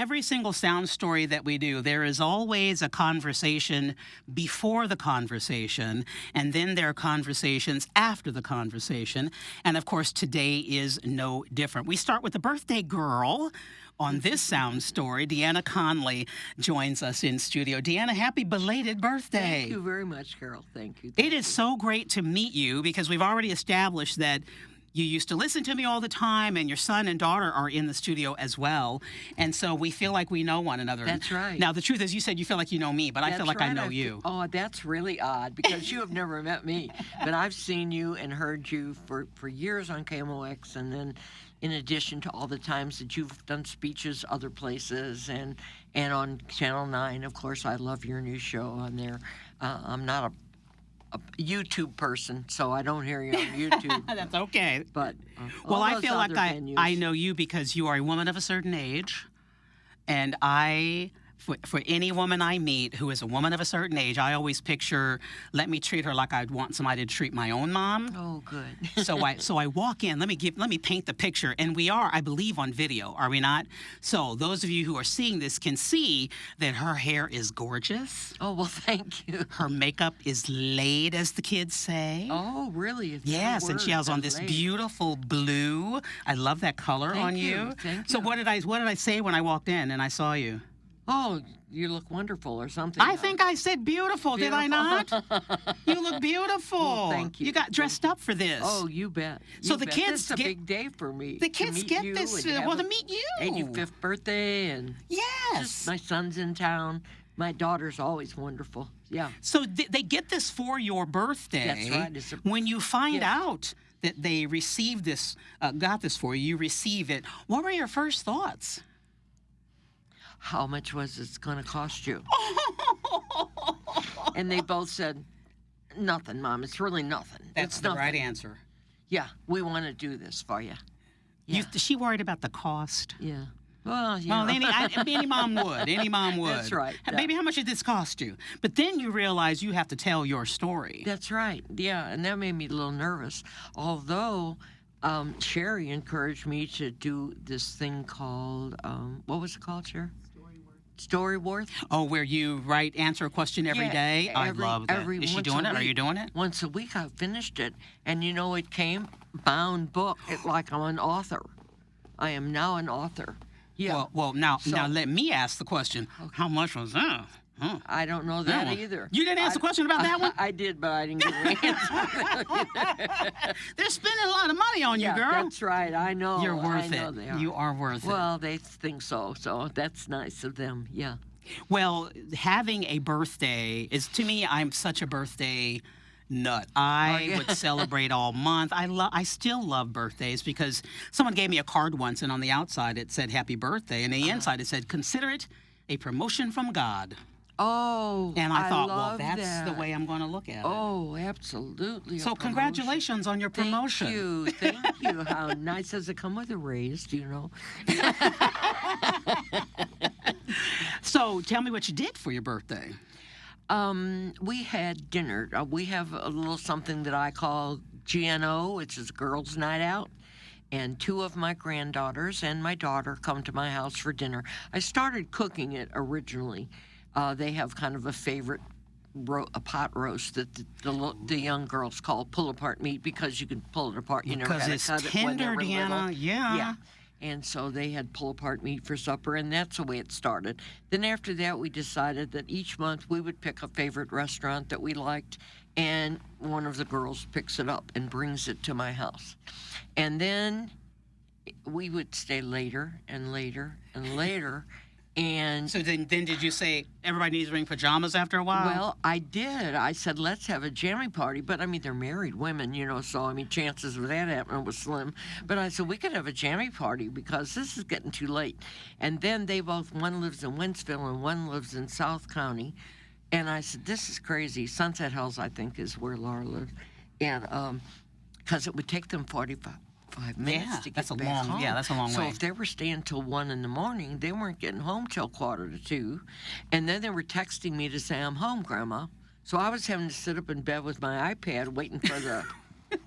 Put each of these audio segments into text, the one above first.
every single sound story that we do, there is always a conversation before the conversation, and then there are conversations after the conversation. And of course, today is no different. We start with the birthday girl. On this sound story, Deanna Conley joins us in studio. Deanna, happy belated birthday. Thank you very much, Carol. Thank you. It is so great to meet you because we've already established that you used to listen to me all the time, and your son and daughter are in the studio as well. And so we feel like we know one another. That's right. Now, the truth is, you said you feel like you know me, but I feel like I know you. Oh, that's really odd because you have never met me. But I've seen you and heard you for years on KMOX, and then in addition to all the times that you've done speeches other places and on Channel 9. Of course, I love your new show on there. I'm not a YouTube person, so I don't hear you on YouTube. That's okay. But well, I feel like I know you because you are a woman of a certain age, and for any woman I meet who is a woman of a certain age, I always picture, let me treat her like I'd want somebody to treat my own mom. Oh, good. So I walk in, let me paint the picture, and we are, I believe, on video, are we not? So those of you who are seeing this can see that her hair is gorgeous. Oh, well, thank you. Her makeup is laid, as the kids say. Oh, really? Yes, and she has on this beautiful blue. I love that color on you. Thank you. So what did I say when I walked in and I saw you? Oh, you look wonderful or something. I think I said beautiful, did I not? You look beautiful. Well, thank you. You got dressed up for this. Oh, you bet. So the kids This is a big day for me. The kids get this, well, to meet you. 85th birthday, and yes. Just my son's in town. My daughter's always wonderful. Yeah. So they get this for your birthday. That's right. When you find out that they received this, got this for you, you receive it, what were your first thoughts? How much was it going to cost you? And they both said, nothing, Mom. It's really nothing. That's the right answer. Yeah, we want to do this for you. Yeah. Is she worried about the cost? Yeah. Well, any mom would. Any mom would. That's right. Baby, how much did this cost you? But then you realize you have to tell your story. That's right. Yeah, and that made me a little nervous. Although Sherry encouraged me to do this thing called, what was it called, Sherry? Storyworth. Oh, where you answer a question every day? I love that. Is she doing it? Are you doing it? Once a week I finished it, and it came bound book. Like I'm an author. I am now an author. Yeah. Well, now let me ask the question. Okay. How much was that? Huh. I don't know that either. You didn't ask the question about that one? I did, but I didn't get an answer. They're spending a lot of money on you, girl. That's right. I know. You're worth it. You are worth it. Well, they think so, so that's nice of them, yeah. Well, having a birthday is, to me, I'm such a birthday nut. I would celebrate all month. I still love birthdays because someone gave me a card once, and on the outside it said happy birthday, and the inside it said consider it a promotion from God. Oh, and I thought, well, that's the way I'm going to look at it. Oh, absolutely. So congratulations on your promotion. Thank you. How nice. Does it come with a raise, do you know? So tell me what you did for your birthday. We had dinner. We have a little something that I call GNO, which is Girls' Night Out. And 2 of my granddaughters and my daughter come to my house for dinner. I started cooking it originally. They have kind of a favorite pot roast that the young girls call pull-apart meat because you can pull it apart. You never had to cut it when they were little. Deanna. Yeah. And so they had pull-apart meat for supper, and that's the way it started. Then after that, we decided that each month we would pick a favorite restaurant that we liked, and one of the girls picks it up and brings it to my house. And then we would stay later and later and later. And so then did you say everybody needs to bring pajamas after a while? Well, I did. I said, let's have a jammy party. But, they're married women, so, chances of that happening was slim. But I said, we could have a jammy party because this is getting too late. And then one lives in Wentzville and one lives in South County. And I said, this is crazy. Sunset Hills, I think, is where Laura lives. And because it would take them 45 minutes to get back home. Yeah, that's a long way. So if they were staying till 1 in the morning, they weren't getting home till 1:45. And then they were texting me to say, I'm home, Grandma. So I was having to sit up in bed with my iPad waiting for the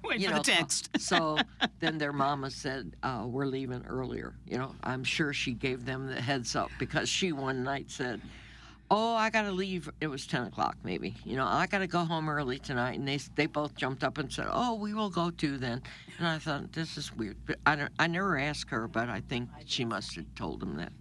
Wait for the text. So then their mama said, we're leaving earlier. I'm sure she gave them the heads up because she one night said, oh, I got to leave. It was 10 o'clock maybe. I got to go home early tonight. And they both jumped up and said, oh, we will go too then. And I thought, this is weird. But I never asked her, but I think she must have told them that.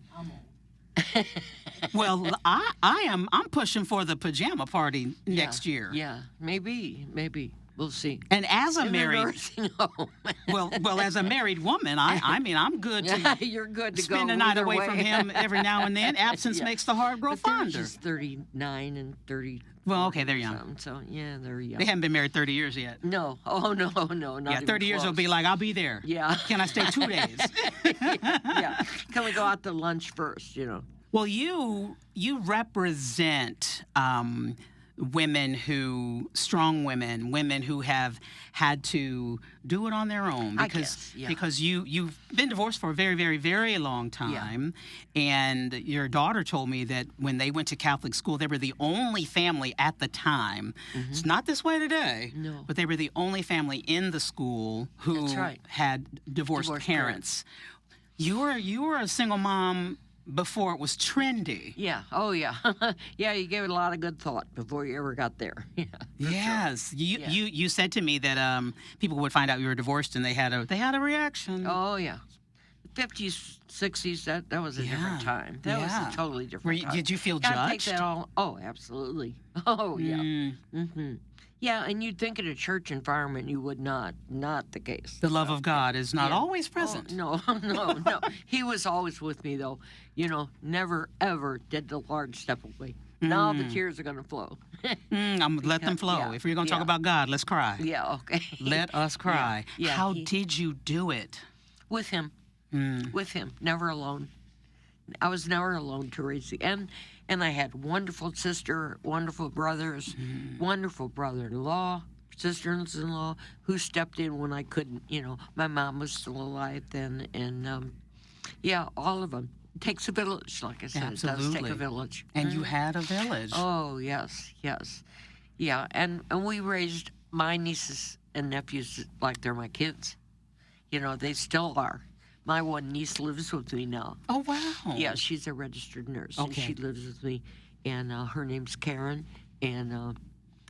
Well, I'm pushing for the pajama party next year. Yeah, maybe. We'll see. And as a In the married, nursing home. well, as a married woman, I mean, I'm good to You're good to go spend a night either away way. from him every now and then. Absence Yeah. makes the heart grow But they're fonder. just 39 and 30. Well, okay, they're young. something, So, yeah, they're young. They haven't been married 30 years yet. No. Oh, no, not Yeah, even 30 years will close. be like, I'll be there. Yeah. Can I stay 2 days? Yeah. Can we go out to lunch first, Well, you represent strong women who have had to do it on their own because you've been divorced for a very, very, very long time, and your daughter told me that when they went to Catholic school, they were the only family at the time. Mm-hmm. It's not this way today, No. but they were the only family in the school who That's right. had divorced parents. You were a single mom before it was trendy. Yeah. Oh, yeah. Yeah, you gave it a lot of good thought before you ever got there. Yeah. Yes, you said to me that people would find out you were divorced and they had a reaction. Oh, yeah. 50s, 60s, that was a different time. That was a totally different time. Did you feel Gotta take judged? that all. Oh, absolutely. Oh, yeah. Mm-hmm. Yeah, and you'd think in a church environment you would not. Not the case. The love of God is not always present. Oh, no. He was always with me, though. Never, ever did the Lord step away. Now the tears are going to flow. Let them flow. yeah, If you're going to talk about God, let's cry. Yeah, okay. Let us cry. Yeah, How did you do it? With him. With him. Never alone. I was never alone, Teresa. And I had wonderful sister, wonderful brothers, wonderful brother-in-law, sisters-in-law who stepped in when I couldn't. My mom was still alive then, and all of them. It takes a village, like I said. Absolutely. It does take a village. And you had a village. Oh, yes. Yeah, and we raised my nieces and nephews like they're my kids. They still are. My one niece lives with me now. Oh, wow. Yeah, she's a registered nurse, and Okay. she lives with me, and her name's Karen, and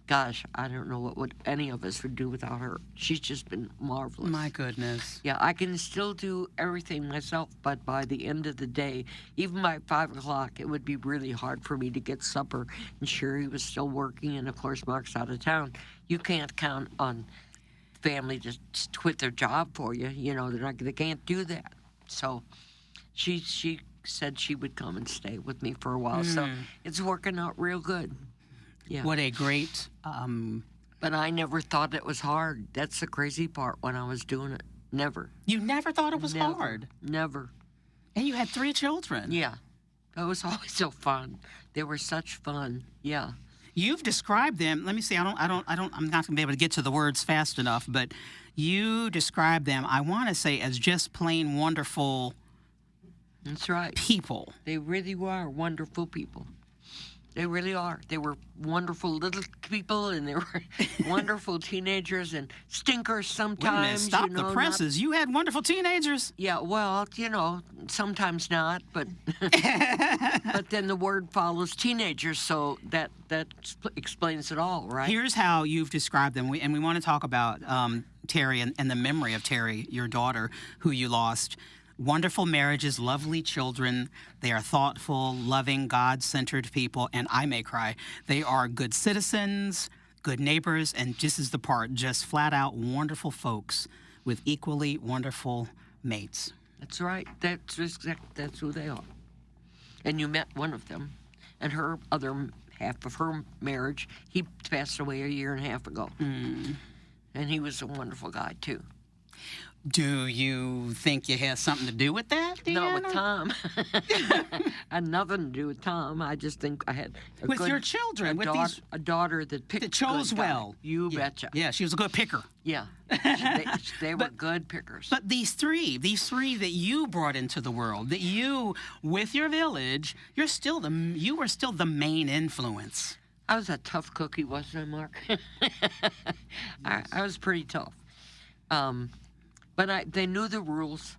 gosh, I don't know what any of us would do without her. She's just been marvelous. My goodness. Yeah, I can still do everything myself, but by the end of the day, even by 5 o'clock, it would be really hard for me to get supper. And Sherry was still working, and of course, Mark's out of town. You can't count on family to quit their job for you. They can't do that. So she said she would come and stay with me for a while. So it's working out real good. Yeah. What a great... But I never thought it was hard. That's the crazy part when I was doing it. Never. You never thought it was Never. hard. Never. And you had 3 children. Yeah. It was always so fun. They were such fun. Yeah. You've described them. Let me see. I'm not going to be able to get to the words fast enough, but you describe them, I want to say, as just plain wonderful That's right. people. They really were wonderful people. They really are. They were wonderful little people, and they were wonderful teenagers and stinkers sometimes. Wait a minute, stop the presses. You had wonderful teenagers. Yeah, well, sometimes not, but but then the word follows teenagers, so that explains it all, right? Here's how you've described them, and we want to talk about Terry and the memory of Terry, your daughter, who you lost. Wonderful marriages, lovely children. They are thoughtful, loving, God-centered people, and I may cry. They are good citizens, good neighbors, and this is the part, just flat-out wonderful folks with equally wonderful mates. That's right. That's who they are. And you met one of them, and her other half of her marriage, he passed away a year and a half ago. And he was a wonderful guy, too. Do you think you had something to do with that, Deanna? Not with Tom. I had nothing to do with Tom. I just think I had with your children, with a daughter that picked that chose good well. Guy. You betcha. Yeah, she was a good picker. Yeah, they were good pickers. But these three that you brought into the world, that you, with your village, you were still the main influence. I was a tough cookie, wasn't I, Mark? I was pretty tough. But they knew the rules.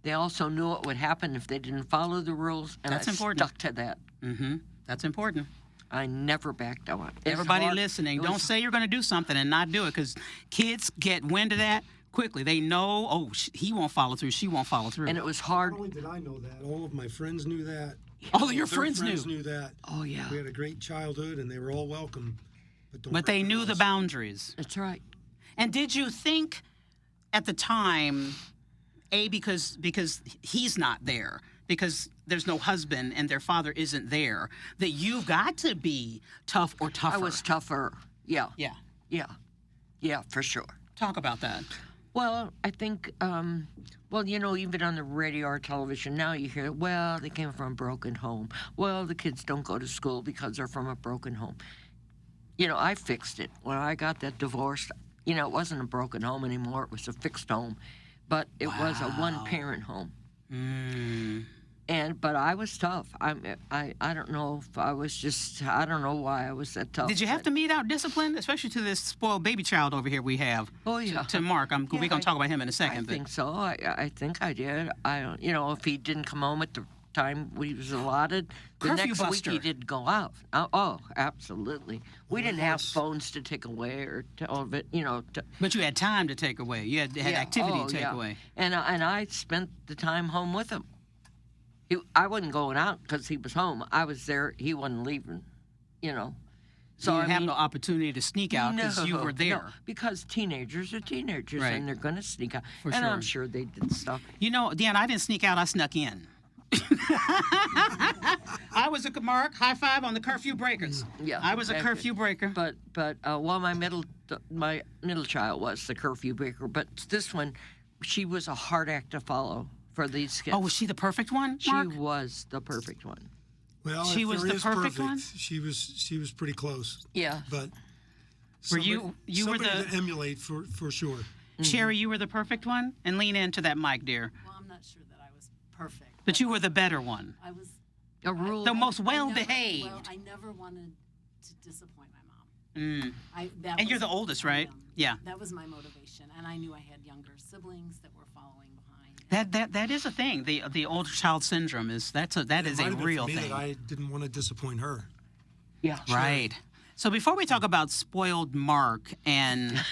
They also knew what would happen if they didn't follow the rules, and That's I important. stuck to that. Mm-hmm. That's important. I never backed out. Everybody listening, don't say you're going to do something and not do it, because kids get wind of that quickly. They know, oh, he won't follow through, she won't follow through. And it was hard. Not only did I know that, all of my friends knew that. All of your Their friends knew that. Oh, yeah. We had a great childhood, and they were all welcome. But they knew the boundaries. That's right. And did you think at the time, because he's not there, because there's no husband and their father isn't there, that you've got to be tough or tougher? I was tougher. Yeah. Yeah. Yeah. Yeah, for sure. Talk about that. Well, I think, even on the radio or television now you hear, well, they came from a broken home. Well, the kids don't go to school because they're from a broken home. I fixed it. When I got that divorce, it wasn't a broken home anymore. It was a fixed home. But it was a one-parent home. But I was tough. I don't know if I was just, I don't know why I was that tough. Did you have to mete out discipline, especially to this spoiled baby child over here we have? Oh, yeah. To Mark. We're going to talk about him in a second. I think so. I think I did. If he didn't come home at the time he was allotted, the Curfew next buster. week he didn't go out. Oh, absolutely. We didn't have phones to take away or But you had time to take away. You had activity to take away. And I spent the time home with him. I wasn't going out because he was home. I was there. He wasn't leaving, So you have no opportunity to sneak out because you were there. No, because teenagers are teenagers, Right. and they're going to sneak out. For and sure. I'm sure they did stuff. Deanna, I didn't sneak out. I snuck in. I was a Mark. High five on the curfew breakers. Yeah, I was a curfew breaker. But my middle child was the curfew breaker. But this one, she was a hard act to follow for these kids. Oh, was she the perfect one, Mark? She was the perfect one. Well, She if was there the is perfect one? She was pretty close. Yeah. But Were you were somebody the to emulate for sure. Sherry? You were the perfect one, and lean into that mic, dear. Well, I'm not sure that I was perfect. But you were the better one. I was A rule. The most I never- well-behaved. Well, I never wanted to disappoint my mom. And you're the oldest, right? Yeah. That was my motivation, and I knew I had younger siblings that were following behind. That is a thing. The older child syndrome is that is It might a have been for real me thing. that I didn't want to disappoint her. Yeah. Right. So before we talk about spoiled Mark and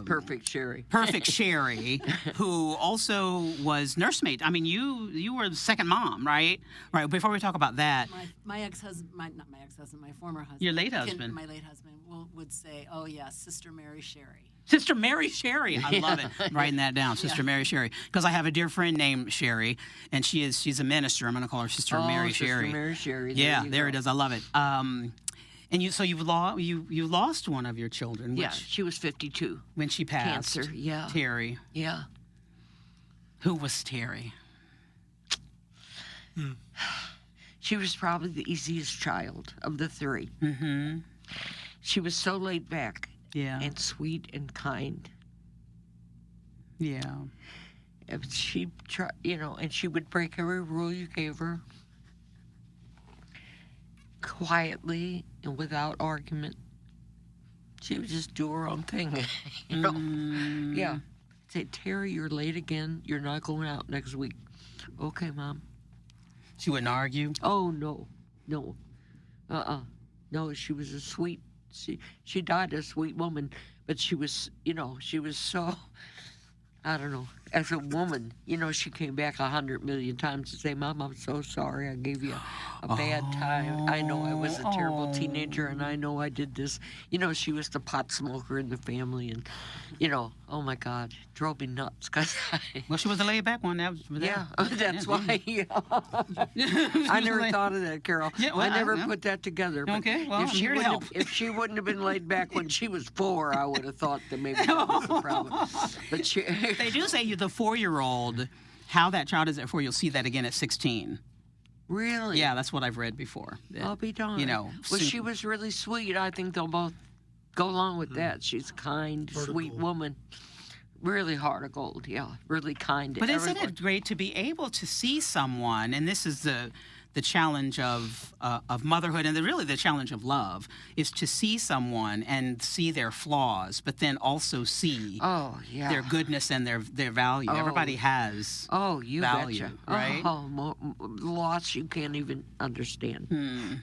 Perfect Sherry. perfect Sherry, who also was nursemaid. I mean, you were the second mom, right? Right. Before we talk about that, My ex-husband, not my ex-husband, my former husband. Your late husband. My late husband would say, "Oh yes, Sister Mary Sherry." Sister Mary Sherry. I love it. I'm writing that down, Sister Mary Sherry, because I have a dear friend named Sherry, and she's a minister. I'm going to call her Sister Mary Sherry. Sister Mary Sherry. Yeah, you there go. it is. I love it. And you lost one of your children. Yeah, she was 52. When she passed. Cancer, yeah. Terry. Yeah. Who was Terry? She was probably the easiest child of the three. Mm-hmm. She was so laid back Yeah. and sweet and kind. Yeah. And she and she would break every rule you gave her quietly and without argument. She would just do her own thing, Yeah. Say, Terry, you're late again. You're not going out next week. Okay, Mom. She wouldn't argue. Oh, no. No. No, she was a sweet, she died a sweet woman, but she was, she was so, I don't know, as a woman, she came back 100 million times to say, Mom, I'm so sorry I gave you a bad time. I know I was a terrible teenager, and I know I did this. She was the pot smoker in the family, and, oh my God, drove me nuts. Cause Well, she was the laid back one. That's why. I never thought of that, Carol. Yeah, well, I never I know. put that together. But Okay, well, I'm here to help. If she wouldn't have been laid back when she was 4, I would have thought that maybe that was the problem. But They do say the 4-year-old, how that child is at 4, you'll see that again at 16. Really? Yeah, that's what I've read before. I'll be darned. Well, she was really sweet. I think they'll both go along with that. She's a kind, sweet woman. Really heart of gold, yeah. Really kind to But everyone. isn't it great to be able to see someone, and this is the the challenge of motherhood, and really the challenge of love, is to see someone and see their flaws, but then also see Oh, yeah. their goodness and their value. Everybody has Oh, you value, betcha. right? Loss you can't even understand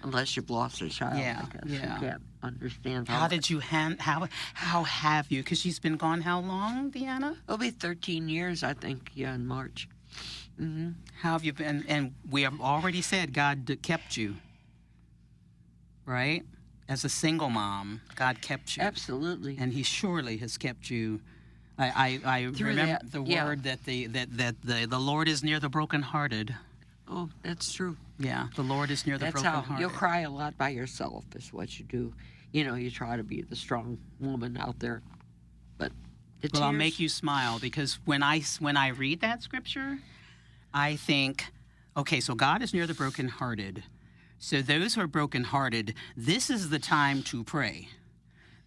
unless you've lost a child. Yeah, I guess. yeah. You can't understand How did you how have you? Because she's been gone how long, Deanna? It'll be 13 years, I think. Yeah, in March. How have you been? And we have already said God kept you, right? As a single mom, God kept you. Absolutely. And He surely has kept you. I Through remember that, the yeah. word that the Lord is near the brokenhearted. Oh, that's true. Yeah, the Lord is near the That's how brokenhearted. you'll cry a lot by yourself. Is what you do. You know, you try to be the strong woman out there, but the Well, I'll tears- make you smile, because when I read that scripture, I think, okay, so God is near the brokenhearted. So those who are brokenhearted, this is the time to pray.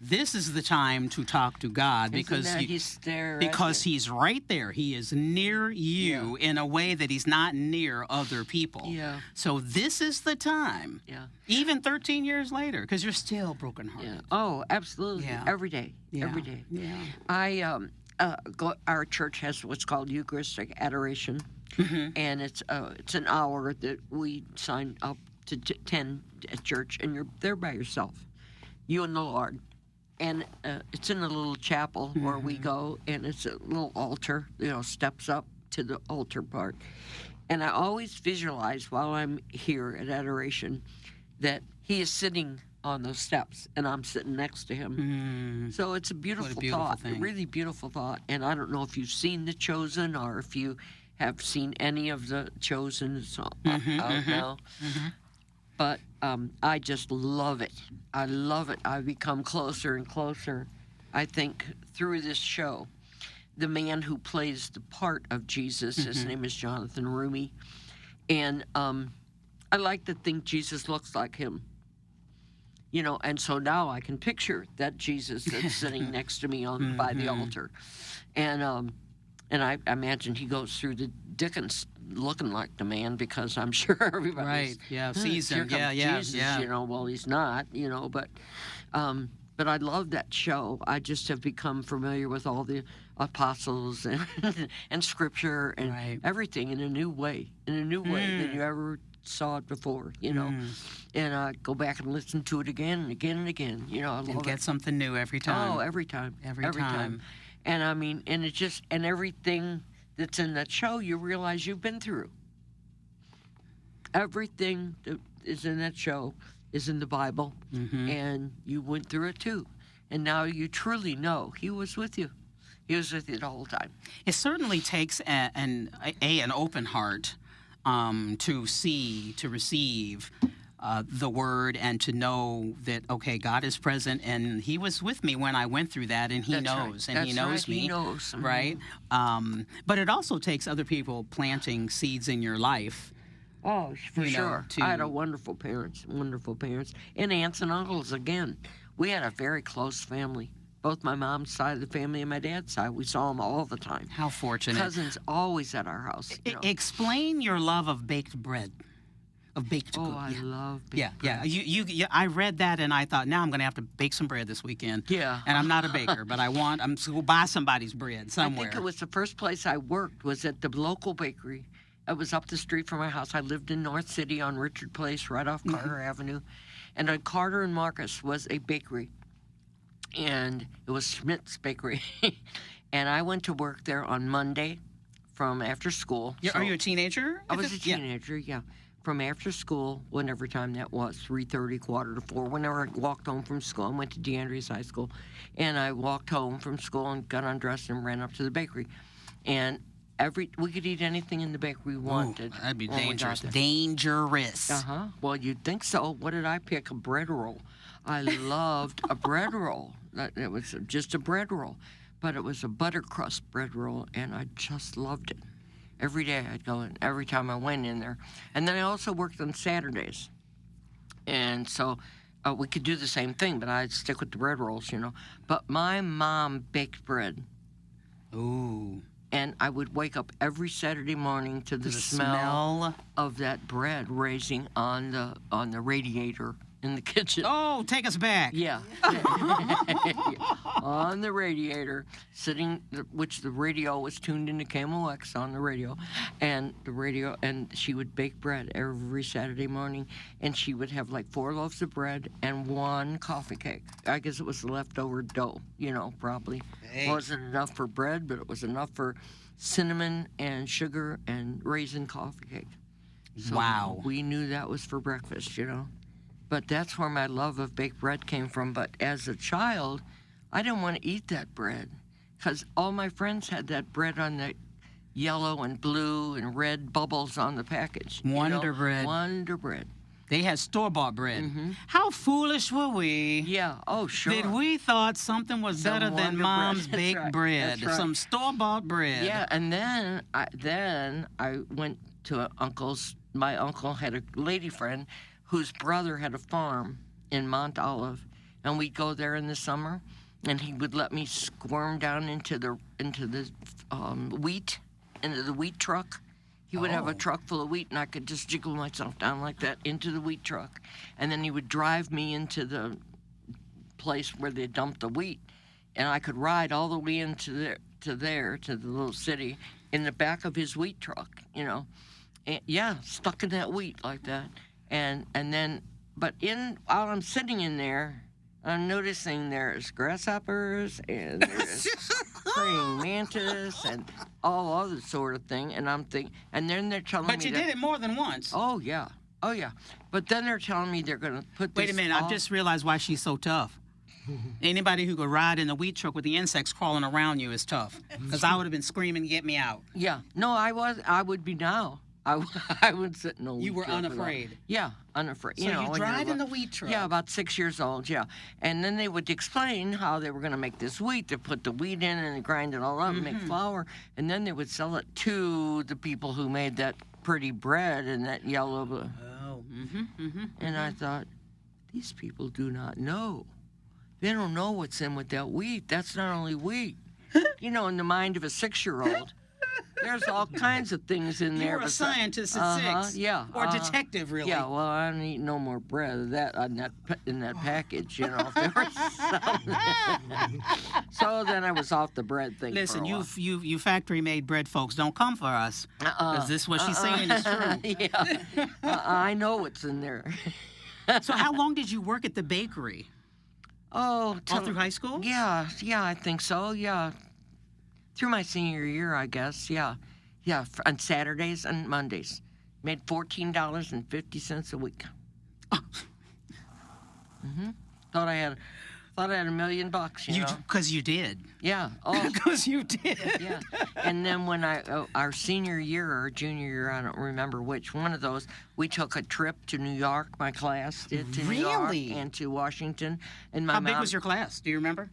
This is the time to talk to God, because Isn't that He's there. because He's right there. He is near you in a way that He's not near other people. Yeah. So this is the time, Yeah. even 13 years later, because you're still brokenhearted. Yeah. Oh, absolutely. Yeah. Every day. Yeah. Every day. Yeah. Our church has what's called Eucharistic Adoration, Mm-hmm. and it's an hour that we sign up to attend at church, and you're there by yourself, you and the Lord, and it's in a little chapel where we go, and it's a little altar, steps up to the altar part, and I always visualize while I'm here at adoration that He is sitting on those steps, and I'm sitting next to Him. So it's a beautiful, beautiful thought, thing. a really beautiful thought. And I don't know if you've seen The Chosen or if you have seen any of The Chosen. It's out now. But I just love it. I love it. I've become closer and closer, I think, through this show. The man who plays the part of Jesus, his name is Jonathan Rumi. And I like to think Jesus looks like him. And so now I can picture that Jesus that's sitting next to me by the altar. And I imagine he goes through the Dickens looking like the man, because I'm sure everybody Right. Yeah. Sees him. here Yeah. comes Yeah. Jesus, Yeah. well, he's not, but I love that show. I just have become familiar with all the apostles and scripture and Right. everything in a new way than you ever saw it before, and I go back and listen to it again and again and again. I love And it. get something new every time. Oh, every time. Every time. And I mean, and it just, and everything that's in that show, you realize you've been through. Everything that is in that show is in the Bible, and you went through it too. And now you truly know He was with you. He was with you the whole time. It certainly takes an open heart to receive the word, and to know that, okay, God is present, and He was with me when I went through that, and He That's right. knows, and He That's knows right. me. He knows. Right? But it also takes other people planting seeds in your life. Oh, for You know, sure. to- I had wonderful parents, and aunts and uncles again. We had a very close family. Both my mom's side of the family and my dad's side. We saw them all the time. How fortunate. Cousins always at our house. Explain your love of baked bread, of baked Oh, good. I love Yeah, baked yeah. You, I read that and I thought, now I'm going to have to bake some bread this weekend. Yeah. And I'm not a baker, but I'm going to go buy somebody's bread somewhere. I think it was the first place I worked was at the local bakery. It was up the street from my house. I lived in North City on Richard Place, right off Carter Avenue. And on Carter and Marcus was a bakery. And it was Schmidt's Bakery. And I went to work there on Monday from after school. Are you a teenager? I was a teenager, yeah. From after school, whenever time that was, 3:30, 3:45, whenever I walked home from school. I went to DeAndre's high school. And I walked home from school and got undressed and ran up to the bakery. And we could eat anything in the bakery we wanted. That'd be when we got dangerous. there. Dangerous. Uh-huh. Well, you'd think so. What did I pick? A bread roll. I loved a bread roll. It was just a bread roll. But it was a butter crust bread roll, and I just loved it. Every day I'd go in, every time I went in there. And then I also worked on Saturdays. And so we could do the same thing, but I'd stick with the bread rolls, But my mom baked bread. Ooh. And I would wake up every Saturday morning to the, The smell of that bread raising on the radiator in the kitchen. Oh, take us back. Yeah. On the radiator, which the radio was tuned into KMOX on the radio, and she would bake bread every Saturday morning, and she would have like 4 loaves of bread and 1 coffee cake. I guess it was leftover dough, probably. Hey. Wasn't enough for bread, but it was enough for cinnamon and sugar and raisin coffee cake. So Wow. we knew that was for breakfast, But that's where my love of baked bread came from. But as a child, I didn't want to eat that bread because all my friends had that bread on the yellow and blue and red bubbles on the package. Wonder Bread. Wonder Bread. They had store-bought bread. How foolish were we? Yeah. Oh, sure. That we thought something was Some better than Wonder Mom's Bread. That's baked right. bread. That's right. Some store-bought bread. Yeah, and then I went to my uncle had a lady friend whose brother had a farm in Mount Olive, and we'd go there in the summer, and he would let me squirm down into the wheat truck. He would have a truck full of wheat, and I could just jiggle myself down like that into the wheat truck, and then he would drive me into the place where they dumped the wheat, and I could ride all the way into to the little city in the back of his wheat truck, And, stuck in that wheat like that. And then, but while I'm sitting in there, I'm noticing there's grasshoppers and there's praying mantis and all other sort of thing. And I'm thinking, and then they're telling me But you did it more than once. Oh yeah. But then they're telling me they're gonna put this. Wait a minute, I've just realized why she's so tough. Anybody who could ride in the wheat truck with the insects crawling around you is tough. Because I would have been screaming, get me out. Yeah. No, I would be now. I would sit in a wheat You were truck unafraid. Yeah, unafraid. So you when drive you're in the wheat truck? Yeah, about 6 years old, yeah. And then they would explain how they were going to make this wheat. They put the wheat in and grind it all up and make flour. And then they would sell it to the people who made that pretty bread and that yellow. Oh, And I thought, these people do not know. They don't know what's in with that wheat. That's not only wheat. In the mind of a 6-year-old. There's all kinds of things in You there. were a scientist at 6. Yeah. Or a detective, really. Yeah, well, I don't eat no more bread of that in that package, if they were selling it. So then I was off the bread thing. Listen, for a while. you factory-made bread folks, don't come for us. Because this what she's saying is true. Yeah. I know what's in there. So how long did you work at the bakery? Oh, All through high school? Yeah, I think so, yeah. Through my senior year, I guess, yeah. Yeah, on Saturdays and Mondays. Made $14.50 a week. Thought I had $1 million, Because you did. Yeah. Oh, Because you did. yeah. And then when our senior year or junior year, I don't remember which one of those, we took a trip to New York. My class did to New York Really? and to Washington. And my How big mom, was your class? Do you remember?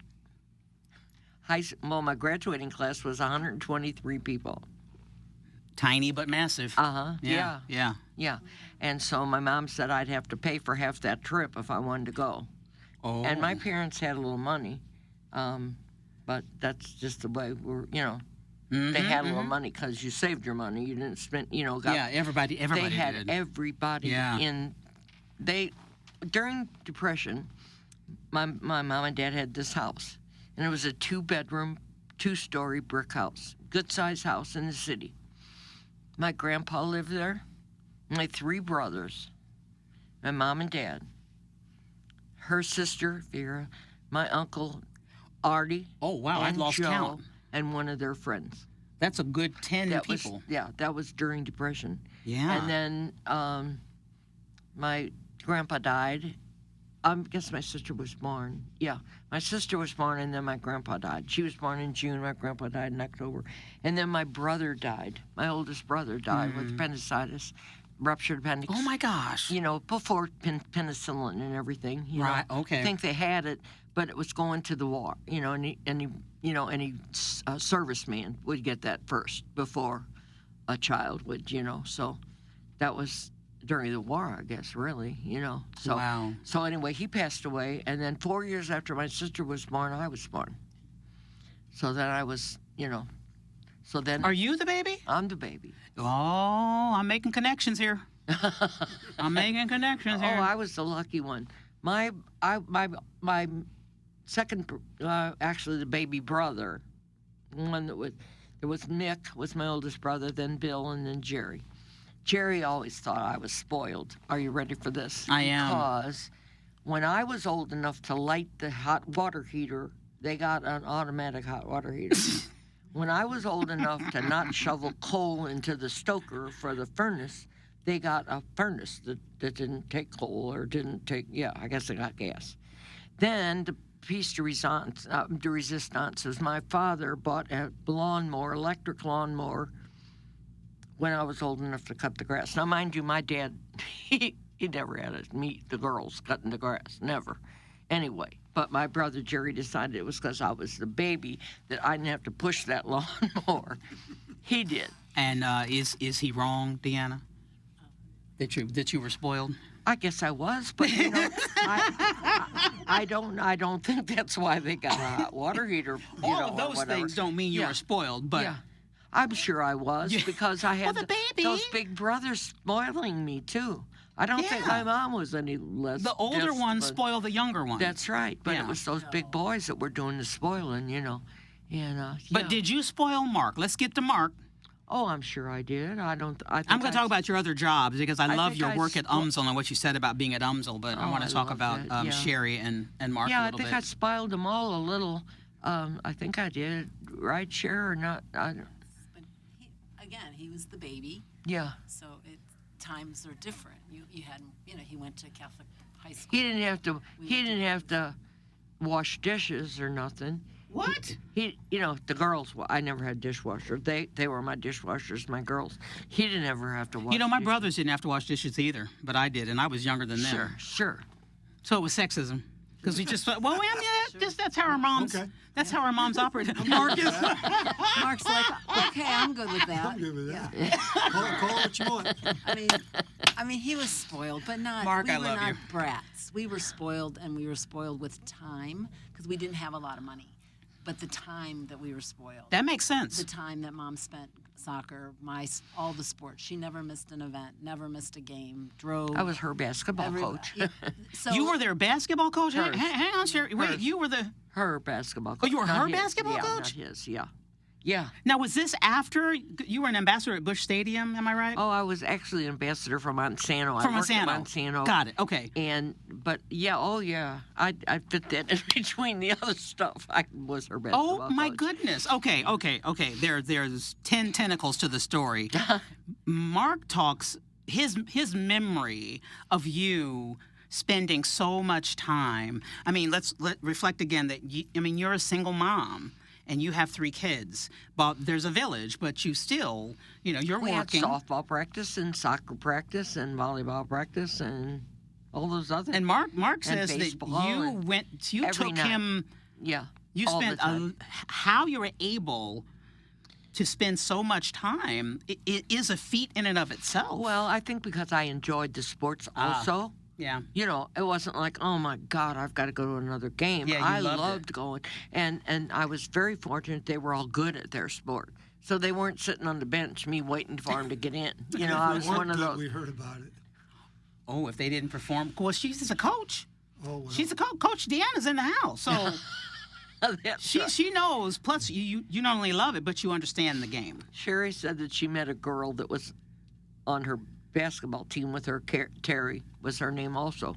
my graduating class was 123 people. Tiny but massive. Yeah. Yeah. And so my mom said I'd have to pay for half that trip if I wanted to go. Oh. And my parents had a little money, but that's just the way they had a little money because you saved your money. You didn't spend, Yeah, everybody they had did. everybody Yeah. during Depression, my mom and dad had this house, and it was a 2-bedroom, 2-story brick house, good-sized house in the city. My grandpa lived there, my 3 brothers, my mom and dad, her sister, Vera, my uncle, Artie, Oh, wow, I'd and lost Joe, count. and one of their friends. That's a good 10 people. That was during Depression. Yeah. And then my grandpa died. I guess my sister was born. Yeah, my sister was born, and then my grandpa died. She was born in June. My grandpa died in October. And then my brother died. My oldest brother died with appendicitis, ruptured appendix. Oh, my gosh. Before penicillin and everything. Right, okay. I think they had it, but it was going to the war. Any serviceman would get that first before a child would. So that was during the war, I guess, really, So, Wow. So anyway, he passed away, and then 4 years after my sister was born, I was born. So then I was, So then Are you the baby? I'm the baby. Oh, I'm making connections here. I'm making connections Oh, here. I was the lucky one. My second, actually the baby brother, one that was, there was Nick, was my oldest brother, then Bill, and then Jerry. Jerry always thought I was spoiled. Are you ready for this? I am. Because when I was old enough to light the hot water heater, they got an automatic hot water heater. When I was old enough to not shovel coal into the stoker for the furnace, they got a furnace that didn't take coal or didn't take, I guess they got gas. Then the piece de resistance is my father bought a lawnmower, electric lawnmower, when I was old enough to cut the grass. Now, mind you, my dad, he never had us meet the girls cutting the grass, never. Anyway, but my brother Jerry decided it was because I was the baby that I didn't have to push that lawnmower. He did. And is he wrong, Deanna? That you were spoiled? I guess I was, but you know, I don't think that's why they got a hot water heater. All of those things don't mean you were spoiled, but I'm sure I was because I had the baby. those big brothers spoiling me too. I don't think my mom was any less. The older ones spoil the younger ones. That's right, but it was those big boys that were doing the spoiling, you know. And But did you spoil Mark? Let's get to Mark. Oh, I'm sure I did. I'm going to talk about your other jobs because I love think your I work at UMSL and what you said about being at UMSL, but I want to talk love about that, Sherry and Mark a I little think bit. I spoiled them all a little. I think I did, right, Cher, or not? But he was the baby, Yeah. so times are different. You had, he went to Catholic high school. He didn't have to wash dishes or nothing. What? The girls, I never had dishwasher. They were my dishwashers, my girls. He didn't ever have to wash My dishes. brothers didn't have to wash dishes either, but I did, and I was younger than them. Sure. So it was sexism. Because we just thought, that's how our moms, Okay. that's how our moms operate. Mark is, Mark's like, okay, I'm good with that. I'm good with that. Call it what you want. I mean, he was spoiled, but not. Mark, we I were love not you. brats. We were spoiled, and we were spoiled with time because we didn't have a lot of money. But the time that we were spoiled, that makes sense. the time that Mom spent soccer, all the sports. She never missed an event, never missed a game. Drove. I was her basketball coach. Yeah, so You were their basketball coach? Hers. Hang on, Sherry. Wait, Hers. you were the... Her basketball coach. Oh, you were not her his. basketball Yeah, coach? not his, yeah. Yeah. Now, was this after you were an ambassador at Busch Stadium, am I right? Oh, I was actually an ambassador for Monsanto. From I worked Monsanto. at Monsanto. Got it, okay. I fit that in between the other stuff. I was her basketball Oh, my coach. goodness. Okay. There's 10 tentacles to the story. Mark talks, his memory of you spending so much time. I mean, let's reflect again that, you're a single mom. And you have 3 kids. But there's a village, but you still, you're We had working. softball practice and soccer practice and volleyball practice and all those other. And Mark and says that baseball you and every took night. him. Yeah. You all the spent time. how you were able to spend so much time. It is a feat in and of itself. Well, I think because I enjoyed the sports also. Yeah. It wasn't like, oh my God, I've got to go to another game. Yeah, you I loved it. loved going, and I was very fortunate. They were all good at their sport, so they weren't sitting on the bench, me waiting for them to get in. I was one of those. We heard about it. Oh, if they didn't perform, well, she's a coach. Oh, well. She's a coach. Coach Deanna's in the house, so That's right. she knows. Plus, you not only love it, but you understand the game. Sherry said that she met a girl that was on her basketball team with her. Terry was her name also.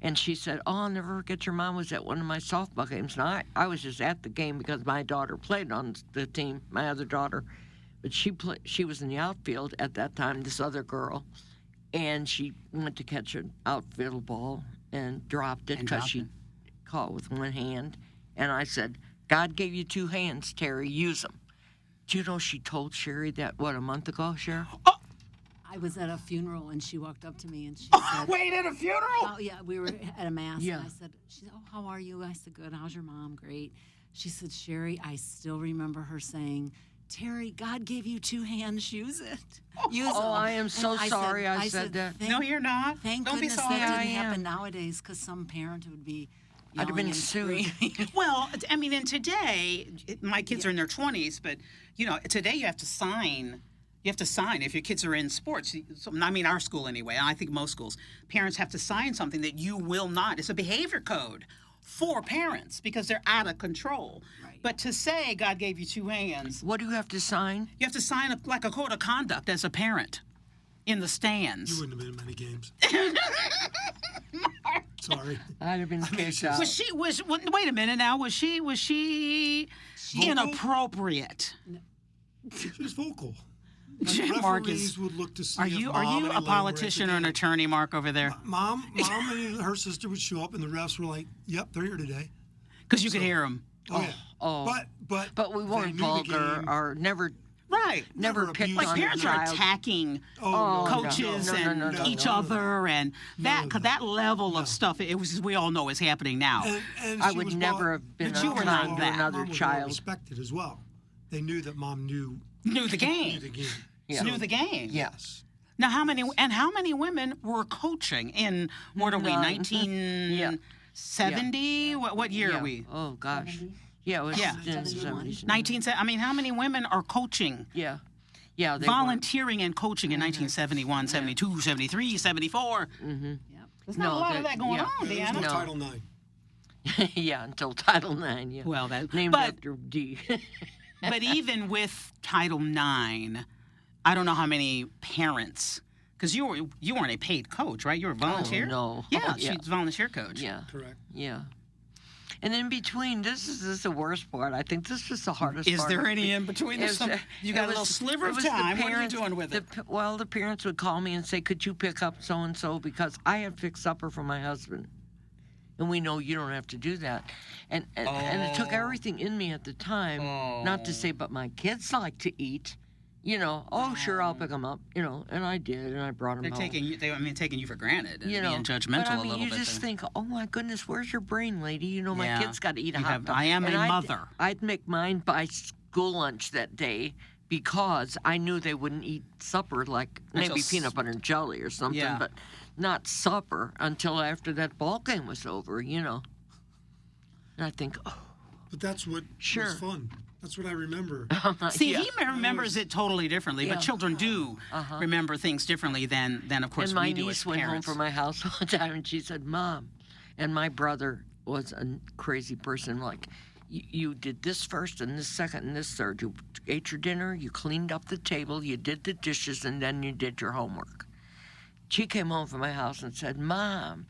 And she said, oh, I'll never forget your mom was at one of my softball games. Now, I was just at the game because my daughter played on the team, my other daughter. But she was in the outfield at that time, this other girl. And she went to catch an outfield ball and dropped it because she caught with one hand. And I said, God gave you 2 hands, Terry. Use them. Do you know she told Sherry that, a month ago, Sherry? I was at a funeral, and she walked up to me, and she said, Wait, at a funeral? oh, yeah, we were at a mass, Yeah. and she said, oh, how are you? I said, good. How's your mom? Great. She said, Sherry, I still remember her saying, Terry, God gave you 2 hands. Use it. Use them. I am so And sorry I said that. Thank, No, you're not. Thank Don't be goodness sorry. that I didn't am. happen nowadays, because some parent would be I'd have been yelling and sued. screaming. Well, I mean, and today, my kids are in their 20s, but, today you have to sign. You have to sign if your kids are in sports. I mean, our school anyway, and I think most schools, parents have to sign something that you will not. It's a behavior code for parents because they're out of control. Right. But to say God gave you two hands, What do you have to sign? you have to sign a code of conduct as a parent in the stands. You wouldn't have been in many games. Sorry. I'd have been kicked out. Wait a minute now. Was she inappropriate? She was vocal. Jim Referees Marcus, would look to see are if you Mom and a Elaine politician or were an at the attorney, Mark, over there? game. Mom and her sister would show up, and the refs were like, "Yep, they're here today." Because you could hear them. Oh, yeah. Oh. But we they weren't knew the vulgar game. or never Right. never Never picked abused on them. your Parents are child. attacking Oh, no, coaches no, and no, no, each no. other, and No. that level of stuff. It was, we all know, is happening now. And I she would was never well- have been But you were not unkind to that. another Mom was child. well respected as well. They knew that Mom knew Knew the game. the game. Yeah. Knew the game. Yes. Now, how many women were coaching in what are we, None. 1970? What year Yeah. are we? Oh gosh. Yeah, it was Yeah. in the 70s. 1970. I mean, how many women are coaching? Yeah. Yeah, they weren't. Volunteering and coaching in 1971, 72, 73, 74. Yep. There's not No, a lot of that- that going yeah. on, There was Deanna. no No. Title IX. Yeah, until Title IX, yeah. Well, that Named but after D. but even with Title IX, I don't know how many parents, because you weren't a paid coach, right? You were a volunteer. no. Yeah, Oh, yeah. she's a volunteer coach. Yeah, Correct. yeah. And in between, this is the worst part. I think this was the hardest Is part. there any in between? There's Is, some, you it got a was- little sliver it of was the time. What are you parents- doing with it? Well, the parents would call me and say, "Could you pick up so and so because I had fixed supper for my husband." And we know you don't have to do that. And it took everything in me at the time, not to say, but my kids like to eat. Sure, I'll pick them up, and I did, and I brought them They're home. taking you for granted and being judgmental but I mean, a little you bit. just think, oh my goodness, where's your brain, lady? My Yeah. kid's got to eat a You hot have- dog. I am And a mother. I'd make mine by school lunch that day because I knew they wouldn't eat supper, like Until maybe peanut butter and jelly or something, Yeah. but not supper until after that ball game was over, And I think, oh, But that's what Sure. was fun. That's what I remember. See, yeah. he remembers it totally differently, Yeah. but children do remember things differently than of course, And my we do niece as went home parents. from my house one time and she said, "Mom," and my brother was a crazy person, like, you did this first and this second and this third. You ate your dinner, you cleaned up the table, you did the dishes, and then you did your homework. She came home from my house and said, "Mom,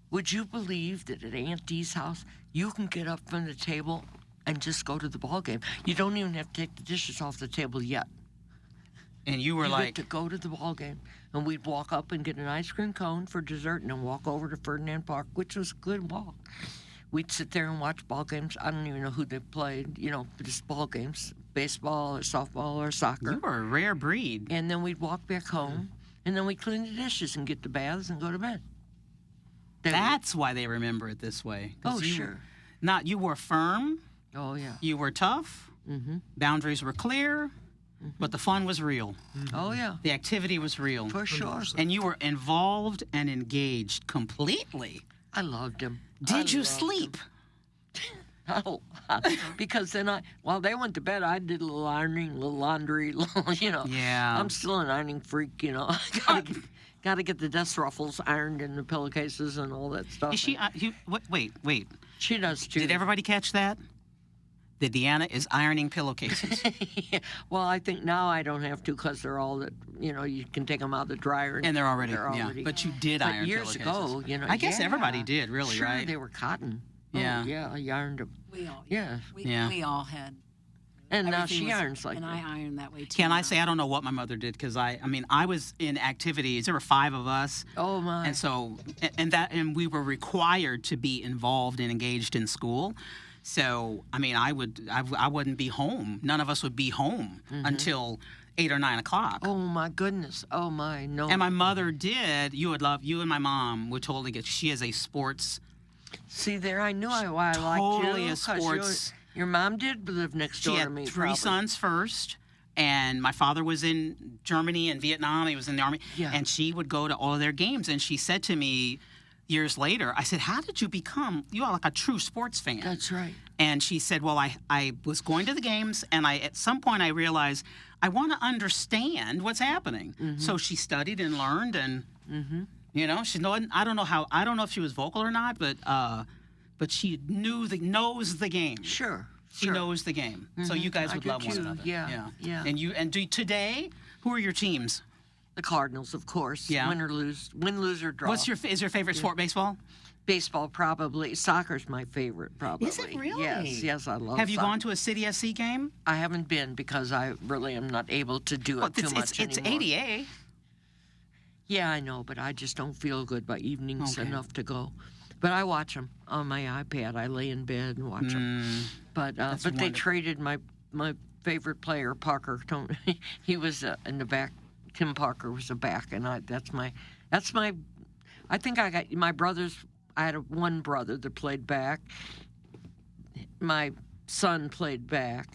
would you believe that at Aunt Dee's house, you can get up from the table and just go to the ball game? You don't even have to take the dishes off the table yet. And you were You like, get to go to the ball game." And we'd walk up and get an ice cream cone for dessert and then walk over to Ferdinand Park, which was a good walk. We'd sit there and watch ball games. I don't even know who they played, just ball games, baseball or softball or soccer. you were a rare breed. And then we'd walk back home and then we'd clean the dishes and get the baths and go to bed. They were- That's why they remember it this way. 'Cause Oh, sure. You were firm, Oh, yeah. you were tough, boundaries were clear, but the fun was real. Oh, yeah. The activity was real. For sure. And you were involved and engaged completely. I loved him. Did you sleep? Oh, because then while they went to bed, I did a little ironing, a little laundry, Yeah. I'm still an ironing freak, Got to get the desk ruffles ironed in the pillowcases and all that stuff. Is she? Wait. She does too. Did everybody catch that? That Deanna is ironing pillowcases. Well, I think now I don't have to because they're all that, you can take them out of the dryer. And they're already, yeah. But you did But iron years pillowcases. ago, I guess yeah. everybody did, really, Sure, right? they were cotton. Yeah. Oh, yeah, I ironed them. We all, Yeah. we all had. And now everything she was- irons like and that. I iron that way too. Can I now. say I don't know what my mother did because I was in activities. There were 5 of us, Oh, my. and so and we were required to be involved and engaged in school. So I wouldn't be home. None of us would be home until 8 or 9 o'clock. Oh, my goodness. Oh, my. No. And my mother did. You and my mom would totally get. She is a sports. See there, I knew why I liked Totally you. a 'cause sports- Your mom did live next She door to had me. 3 probably. sons first, and my father was in Germany and Vietnam. He was in the army, Yeah. and she would go to all of their games. And she said to me, years later, I said, how did you are like a true sports fan? That's right. And she said, well, I was going to the games, and at some point I realized I want to understand what's happening. So she studied and learned, and she I don't know if she was vocal or not, but she knows the game. Sure. She knows the game. So you guys would do love one too. another. Yeah. And today, who are your teams? The Cardinals, of course. Yeah. Win, lose, or draw. Is your favorite sport baseball? Baseball, probably. Soccer's my favorite, probably. Is it really? Yes, I love Have you soccer. gone to a City SC game? I haven't been because I really am not able to do it too much it's anymore. ADA. Yeah, I know, but I just don't feel good by evenings Okay. enough to go. But I watch them on my iPad. I lay in bed and watch them. But they wonderful. traded my favorite player, Parker. He was in the back. Tim Parker was the back, and that's my. I think I got my brothers. I had one brother that played back. My son played back.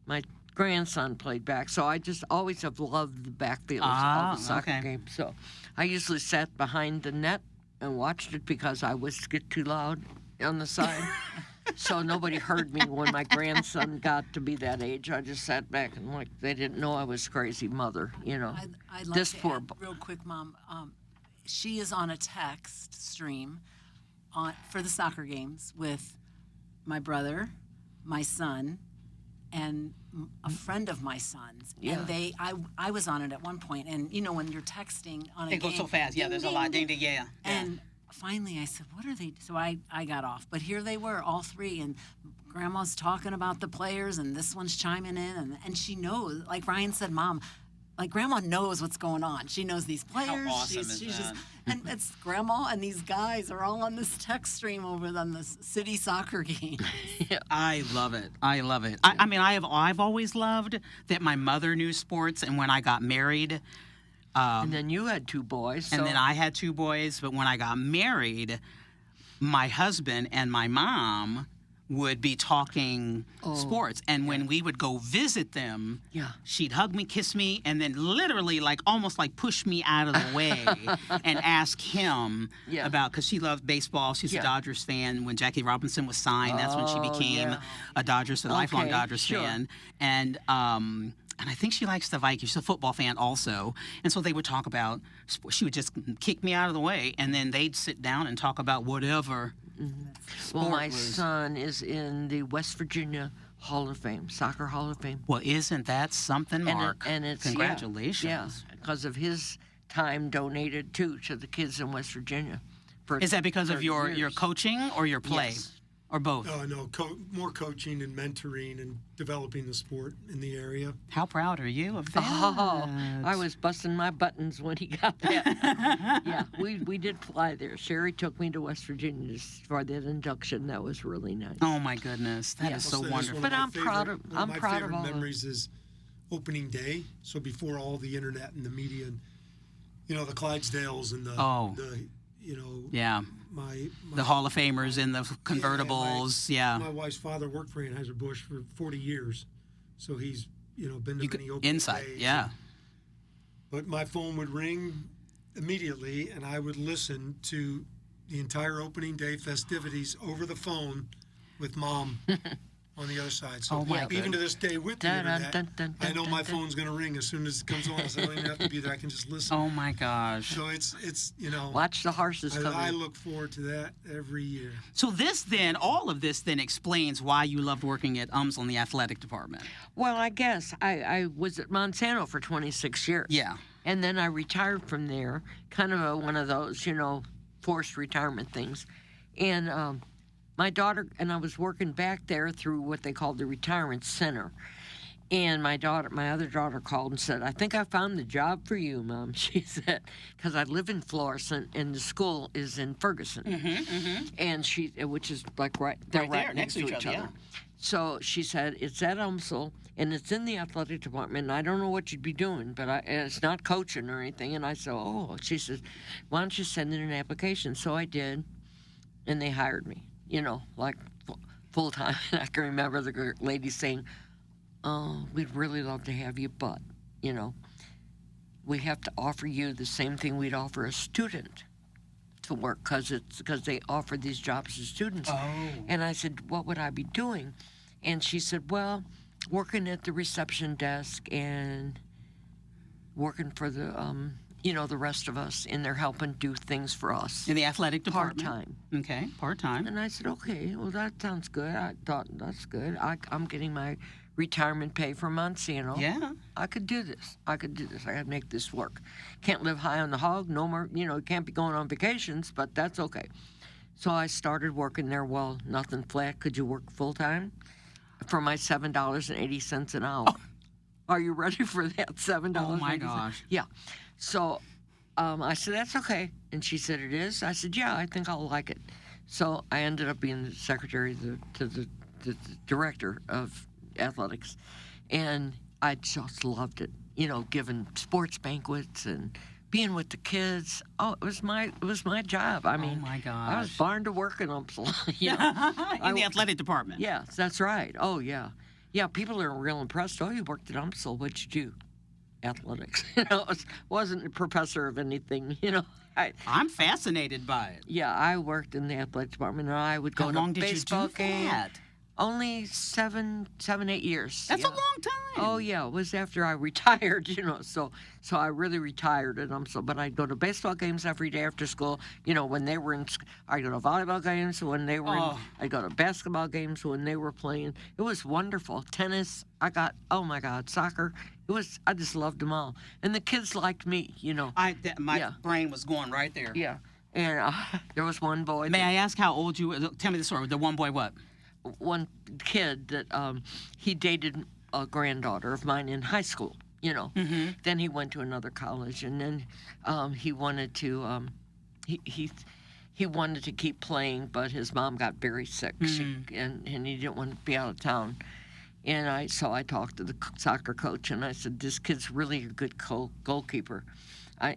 My grandson played back. So I just always have loved the backfielders of the soccer game. So I usually sat behind the net and watched it because I was get too loud on the side. So nobody heard me when my grandson got to be that age. I just sat back and they didn't know I was crazy mother, I'd like This to poor add real quick, Mom. She is on a text stream for the soccer games with my brother, my son, and a friend of my son's. Yeah. And I was on it at one point, and when you're texting on a It game, goes so fast. Yeah, there's a lot. Ding, ding, yeah. And finally I said, what are they? So I got off. But here they were, all three, and Grandma's talking about the players, and this one's chiming in, and she knows, like Ryan said, Mom, like Grandma knows what's going on. She knows these players. awesome she's is just, that? and it's Grandma and these guys are all on this text stream over on this city soccer game. I love it. I love it. I mean, I've always loved that my mother knew sports, and when I got married, and then you had two boys. and then I had two boys, but when I got married, my husband and my mom would be talking sports, and when we would go visit them, she'd hug me, kiss me, and then literally almost push me out of the way and ask him about, because she loved baseball. She's a Dodgers fan. When Jackie Robinson was signed, that's when she became a lifelong Dodgers fan, and I think she likes the Vikings. She's a football fan also. And so they would talk about, she would just kick me out of the way, and then they'd sit down and talk about whatever. Well, my son is in the West Virginia Hall of Fame, Soccer Hall of Fame. Well, isn't that something, Mark? And it's Congratulations. Yeah, because of his time donated to the kids in West Virginia. Is that because of your coaching or your play? Yes. Or both? No, more coaching and mentoring and developing the sport in the area. How proud are you of that? Oh, I was busting my buttons when he got that. Yeah, we did fly there. Sherry took me to West Virginia for that induction. That was really nice. Oh my goodness, that is so I'll say this, wonderful. But one I'm proud of- one I'm my proud of favorite all of them. memories is opening day. So before all the internet and the media, and the Clydesdales and the Yeah, my the Hall of Famers in the convertibles. Yeah, my wife's father worked for Anheuser-Busch for 40 years, so he's been to many opening insight. days. Yeah. But my phone would ring immediately, and I would listen to the entire opening day festivities over the phone with Mom on the other side. So Oh, my even to this day with the Dun, dun, internet, dun, dun, I know dun, my dun. phone's going to ring as soon as it comes on. So I don't even have to be there. I can just listen. Oh my gosh. So it's Watch the horses come I in. look forward to that every year. So all of this then explains why you loved working at UMS on the athletic department. Well, I guess I was at Monsanto for 26 years. Yeah. And then I retired from there, kind of one of those, forced retirement things. And my daughter, and I was working back there through what they called the retirement center. And my other daughter called and said, I think I found the job for you, Mom. She said, because I live in Florissant and the school is in Ferguson. And which is they're right next to each other. yeah. So she said, it's at UMSL, and it's in the athletic department, and I don't know what you'd be doing, but it's not coaching or anything. And I said, she says, why don't you send in an application? So I did, and they hired me, full-time. And I can remember the lady saying, we'd really love to have you, but, we have to offer you the same thing we'd offer a student. to work because they offer these jobs to students. Oh. And I said, what would I be doing? And she said, well, working at the reception desk and working for the the rest of us, and they're helping do things for us. In the athletic department? Part-time. Okay, part-time. And I said, okay, well, that sounds good. I thought, that's good. I'm getting my retirement pay from Monsanto. Yeah. I could do this. I could make this work. Can't live high on the hog. No more, can't be going on vacations, but that's okay. So I started working there. Well, nothing flat. Could you work full-time? For my $7.80 an hour. Are you ready for that? $7. Oh, my gosh. Yeah. So I said, that's okay. And she said, it is? I said, yeah, I think I'll like it. So I ended up being the secretary to the director of athletics. And I just loved it, giving sports banquets and being with the kids. Oh, it was my job. I mean, oh my gosh. I was born to work in Upsala. In the athletic department. Yeah, that's right. Oh, yeah. Yeah, people are real impressed. Oh, you worked at Upsala. What'd you do? Athletics. Wasn't a professor of anything, I'm fascinated by it. Yeah, I worked in the athletic department, and I would go How to long did you baseball do games. that? Only 7, 8 years. That's yeah. a long time. Oh yeah, it was after I retired, So I really retired, and but I'd go to baseball games every day after school. When they were in, I'd go to volleyball games when they were. I'd go to basketball games when they were playing. It was wonderful. Tennis, oh my God, soccer. I just loved them all, and the kids liked me. My brain was going right there. Yeah, and there was one boy. May I ask how old you were? Tell me the story. The one boy what? One kid that he dated a granddaughter of mine in high school, Mm-hmm. Then he went to another college, and then he wanted to he wanted to keep playing, but his mom got very sick, and he didn't want to be out of town. And I talked to the soccer coach, and I said, this kid's really a good goalkeeper.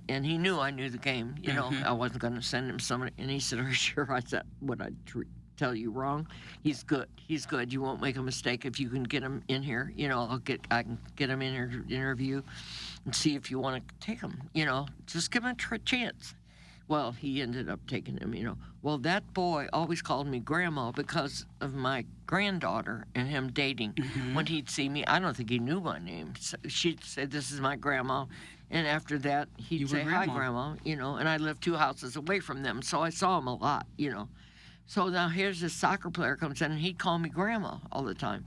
And he knew I knew the game, I wasn't going to send him somebody. And he said, are you sure? I said, would I tell you wrong? He's good. You won't make a mistake if you can get him in here. I can get him in here to interview and see if you want to take him. Just give him a chance. Well, he ended up taking him. Well, that boy always called me grandma because of my granddaughter and him dating. Mm-hmm. When he'd see me, I don't think he knew my name. So she'd say, this is my grandma. And after that, he'd say, hi, grandma. And I lived 2 houses away from them, so I saw him a lot. So now here's this soccer player comes in, and he'd call me grandma all the time.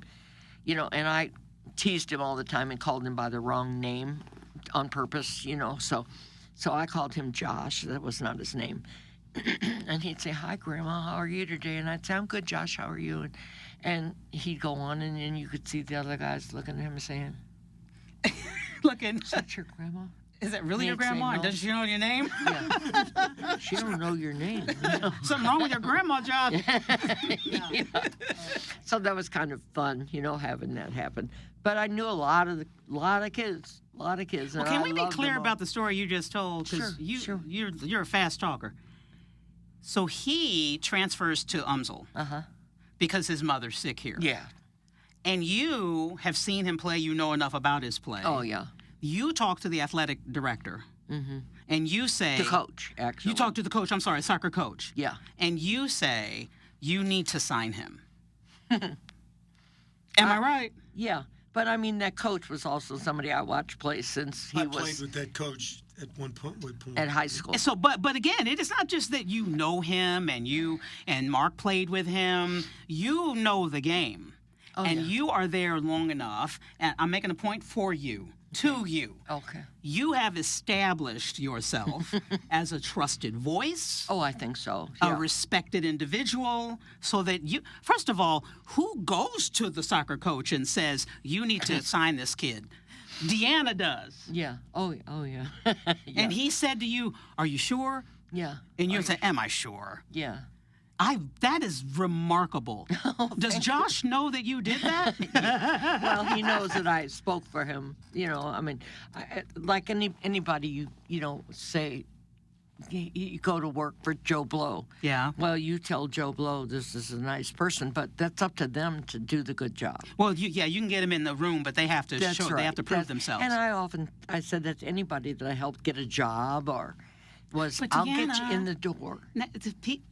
And I teased him all the time and called him by the wrong name on purpose, So I called him Josh. That was not his name. And he'd say, hi, grandma, how are you today? And I'd say, I'm good, Josh, how are you? And he'd go on, and then you could see the other guys looking at him and saying, Looking. is that your grandma? Is that really your He'd say grandma? no. Does she know your name? Yeah. She don't know your name. Something wrong with your grandma, Josh. Yeah. So that was kind of fun, having that happen. But I knew a lot of kids. Well, can we be clear about the story you just told? Because Sure. you're a fast talker. So he transfers to UMSL because his mother's sick here. Yeah. And you have seen him play. You know enough about his play. Oh, yeah. You talk to the athletic director, and you say... The coach, actually. You talk to the coach, I'm sorry, soccer coach. Yeah. And you say, you need to sign him. Am I right? Yeah. But, I mean, that coach was also somebody I watched play since he I was... played with that coach at one point. At high school. So, but again, it is not just that you know him and Mark played with him. You know the game. And you are there long enough, and I'm making a point for you, to you. Okay. You have established yourself as a trusted voice. Oh, I think so. A Yeah. respected individual, so that you, first of all, who goes to the soccer coach and says, you need to sign this kid? Deanna does. Yeah. Oh, yeah. Yeah. And he said to you, are you sure? Yeah. And you say, am I sure? Yeah. That is remarkable. Does Josh know that you did that? Well, he knows that I spoke for him. I mean, like anybody, say you go to work for Joe Blow. Yeah. Well, you tell Joe Blow this is a nice person, but that's up to them to do the good job. Well, you can get them in the room, but they have to That's show. right. They have to prove themselves. And I said that to anybody that I helped get a job or, was, But I'll get you Deanna- in the door.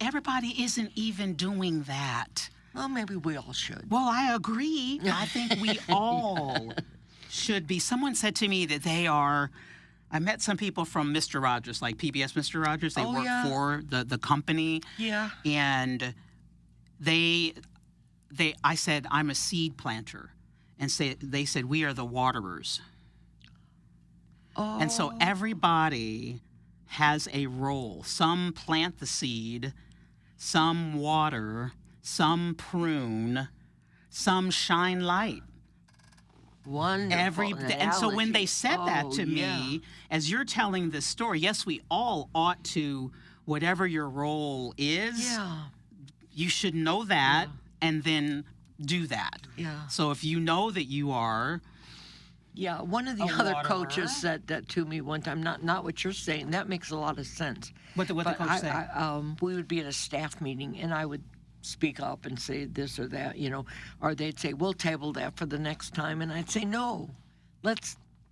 Everybody isn't even doing that. Well, maybe we all should. Well, I agree. I think we all should be. Someone said to me that they are. I met some people from Mr. Rogers, like PBS Mr. Rogers. They Oh, work yeah. for the company. Yeah. And I said, I'm a seed planter. And they said, we are the waterers. Oh. And so everybody has a role. Some plant the seed, some water, some prune, some shine light. Wonderful. And so when they said that Oh, to yeah. me, as you're telling this story, yes, we all ought to, whatever your role is, Yeah. you should know that and then do that. Yeah. So if you know that you are, Yeah, one of the A other waterer? coaches said that to me one time. Not what you're saying. That makes a lot of sense. what the But coach said. we would be at a staff meeting, and I would speak up and say this or that, or they'd say, "We'll table that for the next time," and I'd say, "No,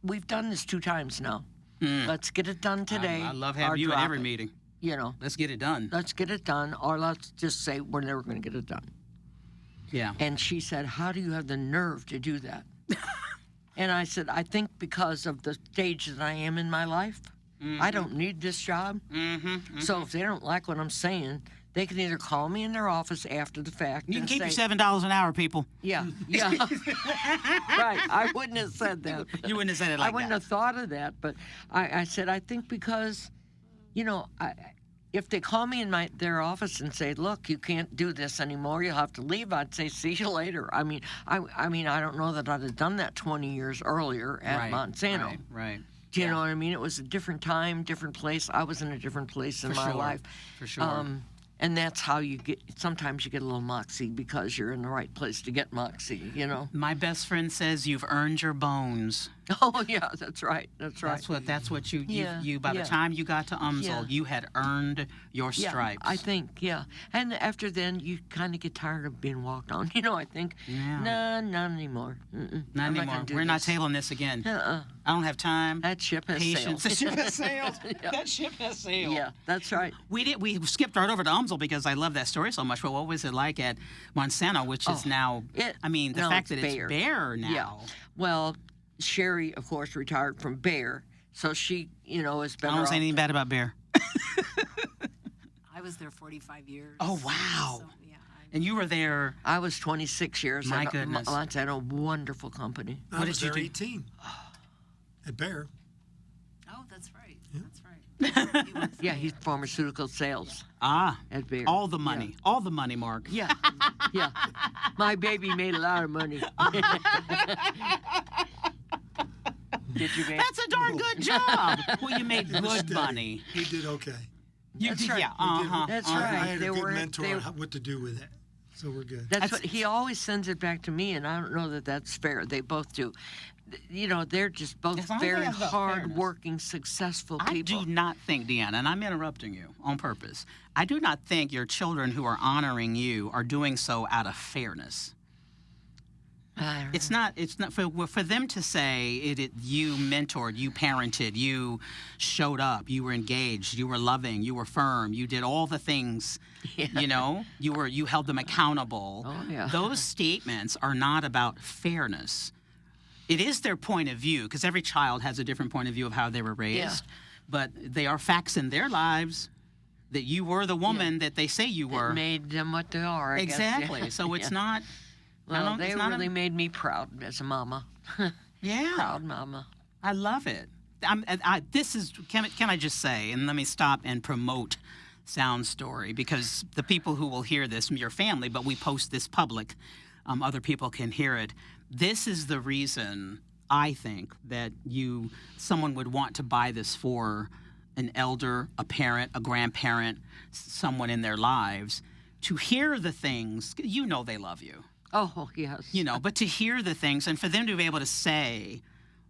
we've done this 2 times now. Let's get it done today. I love or having you at drop every it." meeting. You know, Let's get it done. let's get it done, or let's just say we're never going to get it done. Yeah. And she said, "How do you have the nerve to do that?" And I said, "I think because of the stage that I am in my life, I don't need this job. So if they don't like what I'm saying, they can either call me in their office after the fact You can and keep say, your $7 an hour, people. yeah, right. I wouldn't have said that. You wouldn't have said it like I wouldn't that. have thought of that, but I said, I think because, if they call me in their office and say, "Look, you can't do this anymore. You'll have to leave," I'd say, "See you later." I mean, I don't know that I'd have done that 20 years earlier at Right, Monsanto. Right. Do you know what I mean? It was a different time, different place. I was in a different place in For my sure, life. for sure. And that's how you get. Sometimes you get a little moxie because you're in the right place to get moxie. My best friend says you've earned your bones. Oh yeah, that's right. That's right. That's what you Yeah, by the yeah. time you got to UMSL, Yeah. you had earned your Yeah, stripes. I think, yeah. And after then, you kind of get tired of being walked on. I think, Yeah. nah, not anymore. Not I'm anymore. gonna do We're not this. tabling this again. Uh-uh. I don't have time. That ship has Patience. The sailed. ship has sailed. Yeah. That ship has sailed. Yeah, that's right. We skipped right over to UMSL because I love that story so much. But what was it like at Monsanto, which is now? it- the no, fact it's that Bayer. it's Bayer now. Yeah. Well, Sherry, of course, retired from Bayer. So she, has been I don't say anything bad about Bayer. I was there 45 years. Oh, wow. So, yeah. And you were there. I was 26 years. My at goodness. Monsanto, wonderful company. I What was did you there do? 18 at Bayer. Oh, that's right. That's right. He was Yeah, he's pharmaceutical sales Ah, at Bayer. all the money. All the money, Mark. Yeah, yeah. My baby made a lot of money. Did you, babe? That's a darn good job. Well, you made He was good steady. money. He did okay. You That's did, right. yeah. He did- That's I right. had They a good were- mentor they- on what to do with it. So we're good. That's That's- what he always sends it back to me, and I don't know that that's fair. They both do. They're just both As long as they very have that fairness. hard-working, successful I people. do not think, Deanna, and I'm interrupting you on purpose. I do not think your children who are honoring you are doing so out of fairness. I don't It's not for them to say you mentored, you parented, you showed up, you were engaged, you were loving, you were firm, you did all the things, you held them accountable. Oh, yeah. Those statements are not about fairness. It is their point of view, because every child has a different point of view of how they were raised, but they are facts in their lives that you were the woman that they say you were. made them what they are. I guess. Exactly. Yeah. So it's Yeah. not. Well, they it's not really made me proud as a mama. Yeah. Proud mama. I love it. Can I just say, and let me stop and promote SoundStory, because the people who will hear this, your family, but we post this public, other people can hear it. This is the reason I think that someone would want to buy this for an elder, a parent, a grandparent, someone in their lives, to hear the things. They love you. Oh, yes. But to hear the things and for them to be able to say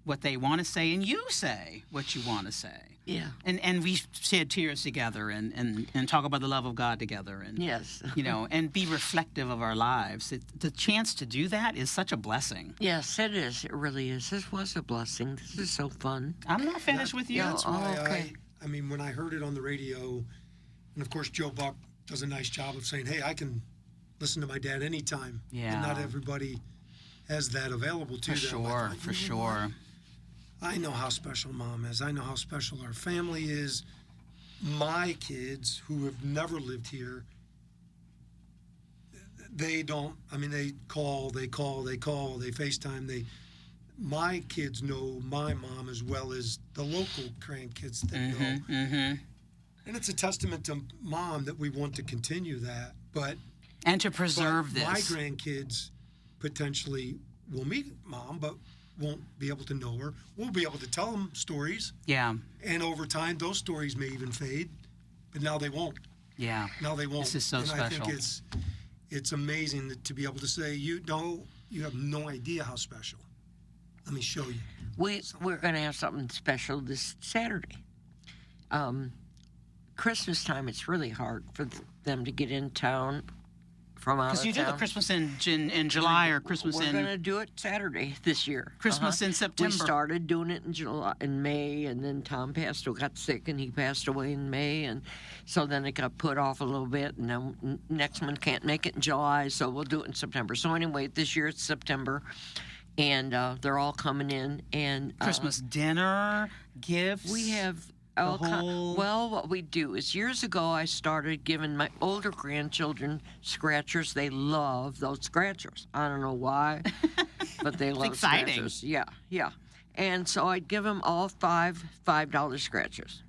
what they want to say and you say what you want to say. Yeah. And we shed tears together and talk about the love of God together and Yes. and be reflective of our lives. The chance to do that is such a blessing. Yes, it is. It really is. This was a blessing. This is so fun. I'm not finished with you. Yeah. That's why Oh, okay. I mean, when I heard it on the radio, and of course Joe Buck does a nice job of saying, hey, I can listen to my dad anytime. Yeah. And not everybody has that available to For them. I sure, thought, for you know what? sure. I know how special Mom is. I know how special our family is. My kids, who have never lived here, they don't, I mean, they call, they FaceTime, my kids know my mom as well as the local grandkids that know. Mm-hmm. And it's a testament to Mom that we want to continue that. But And to preserve my this. grandkids potentially will meet Mom, but won't be able to know her. We'll be able to tell them stories, Yeah, and over time, those stories may even fade. But now they won't. yeah. Now they won't. This is so and special. I think it's amazing to be able to say, you have no idea how special. Let me show you. We're going to have something special this Saturday. Christmas time, it's really hard for them to get in town from out of Because town. you do the Christmas in July or Christmas We're in going to do it Saturday this year. Christmas in September. We started doing it in July, in May, and then Tom got sick, and he passed away in May, and so then it got put off a little bit, and then next one can't make it in July, so we'll do it in September. So anyway, this year it's September, and they're all coming in, and Christmas dinner, gifts. we have whole- well, what we do is years ago I started giving my older grandchildren scratchers. They love those scratchers. I don't know why, but they love exciting. scratchers. Yeah, yeah. And so I'd give them all $5 scratchers.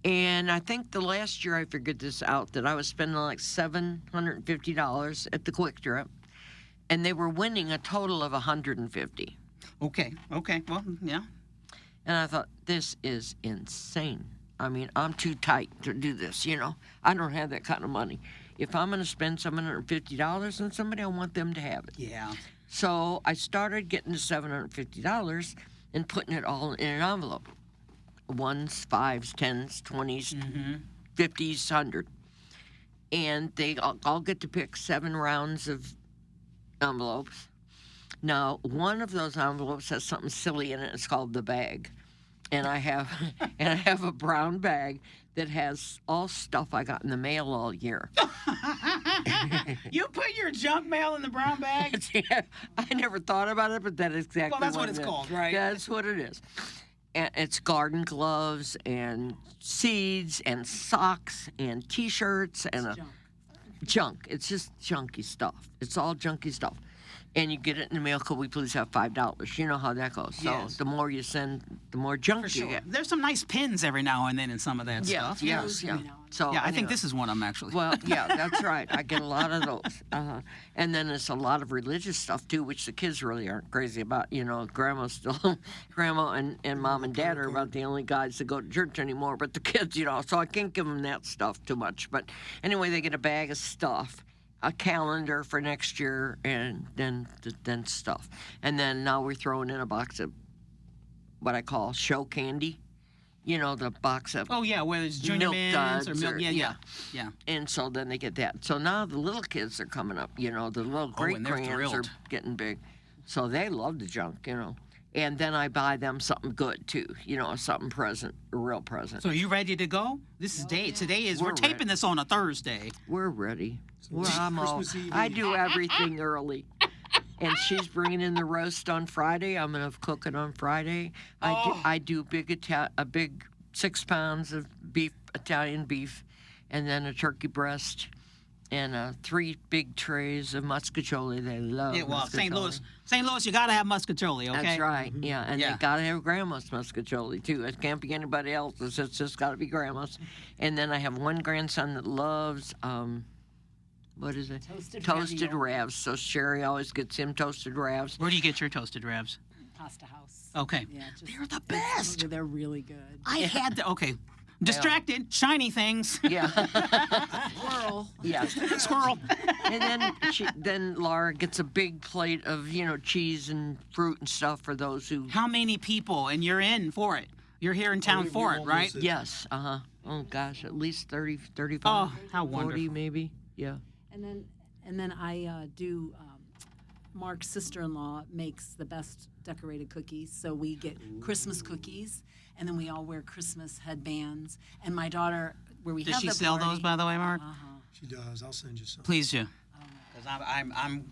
And I think the last year I figured this out, that I was spending like $750 at the Quick Trip, and they were winning a total of $150. Okay. Well, yeah. And I thought, this is insane. I mean, I'm too tight to do this, you know. I don't have that kind of money. If I'm going to spend $750 on somebody, I want them to have it. Yeah. So I started getting the $750 and putting it all in an envelope. Ones, fives, tens, 20s, 50s, 100. And they all get to pick 7 rounds of envelopes. Now, one of those envelopes has something silly in it. It's called the bag, and I have a brown bag that has all stuff I got in the mail all year. You put your junk mail in the brown bag? I never thought about it, but that is exactly Well, that's what it it's is. called, right? That's what it is. And it's garden gloves and seeds and socks and T-shirts and junk. It's just junky stuff. It's all junky stuff. And you get it in the mail, could we please have $5? You know how that goes. So Yes. the more you send, the more junk For you sure. get. There's some nice pins every now and then in some of that stuff. Yes, yeah. So Yeah, I think anyway. this is one of them, actually. Well, yeah, that's right. I get a lot of those. And then it's a lot of religious stuff, too, which the kids really aren't crazy about. You know, Grandma and Mom and Dad are about the only guys that go to church anymore, but the kids, you know, so I can't give them that stuff too much. But anyway, they get a bag of stuff, a calendar for next year, and then stuff. And then now we're throwing in a box of what I call show candy. You know, the box of Oh, yeah, whether it's Junior milk Mints or duds milk. or- Yeah. and so then they get that. So now the little kids are coming up, you know, the little great and they're grands are thrilled. getting big. So they love the junk, you know. And then I buy them something good too, you know, something present, a real present. So are you ready to go? This is day. Today is, we're We're taping ready. this on a Thursday. We're ready. it's I'm all, Christmas Eve I Eve. do everything early. And she's bringing in the roast on Friday. I'm gonna cook it on Friday. I do a big 6 pounds of beef, Italian beef, and then a turkey breast, and 3 big trays of muscatoli. They love Yeah, well, St. muscatoli. Louis, you got to have muscatoli, okay? That's right. Yeah, and Yeah. they gotta have grandma's muscatoli too. It can't be anybody else's. It's just gotta be grandma's. And then I have one grandson that loves what is it? Toasted ravs. So Sherry always gets him toasted ravs. Where do you get your toasted ravs? Pasta House. Okay. Yeah, just, They're the best. They're really good. I had to. Okay. Distracted. Shiny things. Yeah, Squirrel. yeah. Squirrel. And then Laura gets a big plate of cheese and fruit and stuff for those who. How many people? And you're in for it. You're here in town We for it, won't right? miss it. Yes. Oh gosh, at least 30, 35. Oh, how 40 wonderful. maybe. Yeah. And then I do. Mark's sister-in-law makes the best decorated cookies. So we get Christmas cookies, and then we all wear Christmas headbands. And my daughter, where we Does have she the sell party, those, by the way, Mark? She does. I'll send you some. Please do. Because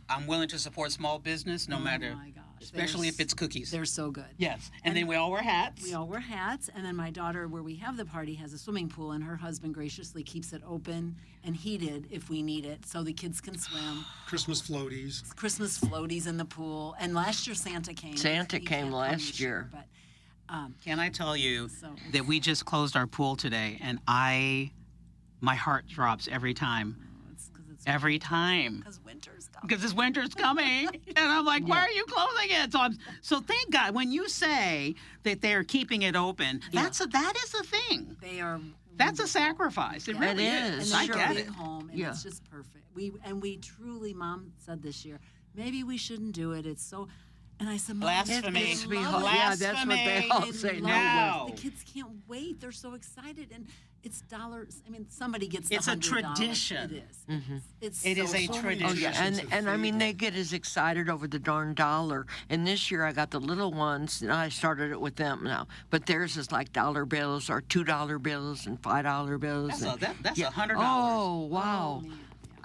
I'm willing to support small business, no matter, Oh my gosh, especially if it's cookies. They're so good. Yes, and then we all wear hats. We all wear hats, and then my daughter, where we have the party, has a swimming pool, and her husband graciously keeps it open and heated if we need it, so the kids can swim. Christmas floaties. Christmas floaties in the pool, and last year Santa came. Santa He came can't come last this year. but Can I tell you So that we just closed our pool today, and my heart drops every time. it's Every time. because winter's coming. Because this winter's coming, and I'm like, why are you closing it? So thank God when you say that they're keeping it open. That is a thing. They are. That's a sacrifice. It really is. And is. they I have get a big it. home, and Yeah. it's just perfect. We truly, Mom said this year, maybe we shouldn't do it. It's so. And I said, Mom, Blasphemy. they It's be love hard. it. Yeah, that's what they all They say. love No. it. The kids can't wait. They're so excited, and it's dollars. I mean, somebody gets. It's a $100. tradition. It is. It's It so is a fun. tradition. Oh yeah, Traditions and of I mean favor. they get as excited over the darn dollar. And this year I got the little ones, and I started it with them now. But theirs is like dollar bills or $2 bills and $5 bills. That's yeah. $100. Oh wow! Man,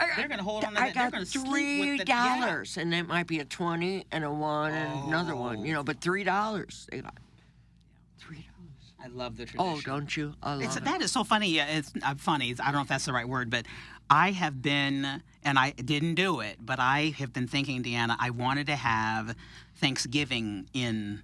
yeah. They're gonna hold on to I that. They're got gonna sleep with the $3, and it might be a 20 and a 1 and another one. You know, but $3 they got. $3. I love the tradition. Oh, don't you? I love it. That is so funny. Yeah, it's funny. I don't know if that's the right word, but I have been, and I didn't do it, but I have been thinking, Deanna, I wanted to have Thanksgiving in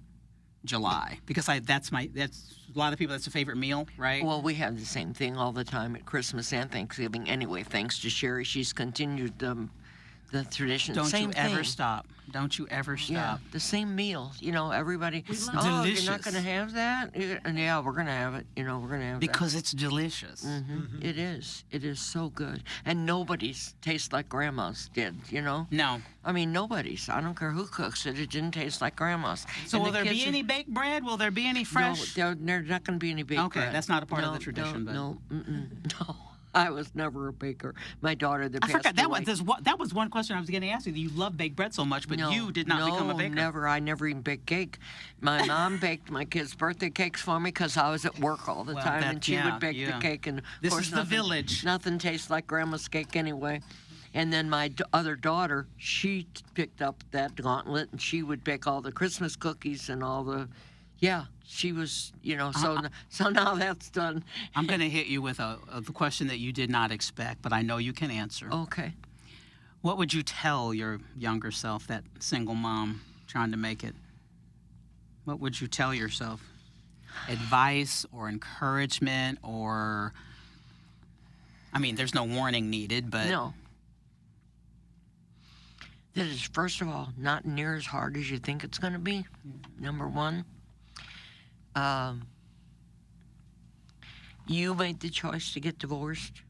July because that's a lot of people, that's a favorite meal, right? Well, we have the same thing all the time at Christmas and Thanksgiving. Anyway, thanks to Sherry, she's continued the tradition. Don't same you ever thing. stop. Don't you ever Yeah, stop. the same meal. You know, everybody. love Oh, you're not Delicious. going to have that? And yeah, we're going to have it. You know, we're going to have Because it's delicious. that. It is. It is so good. And nobody's tastes like grandma's did. You know. No. I mean, nobody's. I don't care who cooks it. It didn't taste like grandma's. So And will the there be kids are- any baked bread? Will there be any fresh? No, there's not going to be any baked Okay, bread. that's not a part of No, the tradition, but- No, no. I was never a baker. My daughter that I passed forgot that away. that was one question I was going to ask you. You love baked bread so much, but you did not become a baker. Never. I never even baked cake. My mom baked my kids' birthday cakes for me because I was at work all the Well, time, that- and she yeah, would bake yeah. the cake. And of This course, is the village. Nothing tastes like grandma's cake anyway. And then my other daughter, she picked up that gauntlet, and she would bake all the Christmas cookies and all the. Yeah, she was, you know, so now that's done. I'm going to hit you with a question that you did not expect, but I know you can answer. Okay. What would you tell your younger self, that single mom trying to make it? What would you tell yourself? Advice or encouragement or, I mean, there's no warning needed, but No. That is, first of all, not near as hard as you think it's going to be. Number one. You made the choice to get divorced,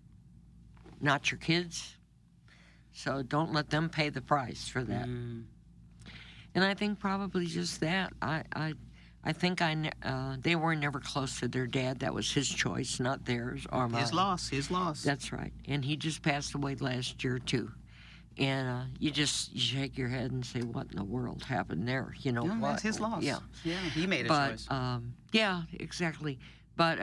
not your kids. So don't let them pay the price for that. And I think probably just that. I think they were never close to their dad. That was his choice, not theirs or mine. his loss. That's right. And he just passed away last year, too. And you shake your head and say, what in the world happened there? You know No, what? that's his loss. Yeah. He made a But, choice. yeah, exactly. But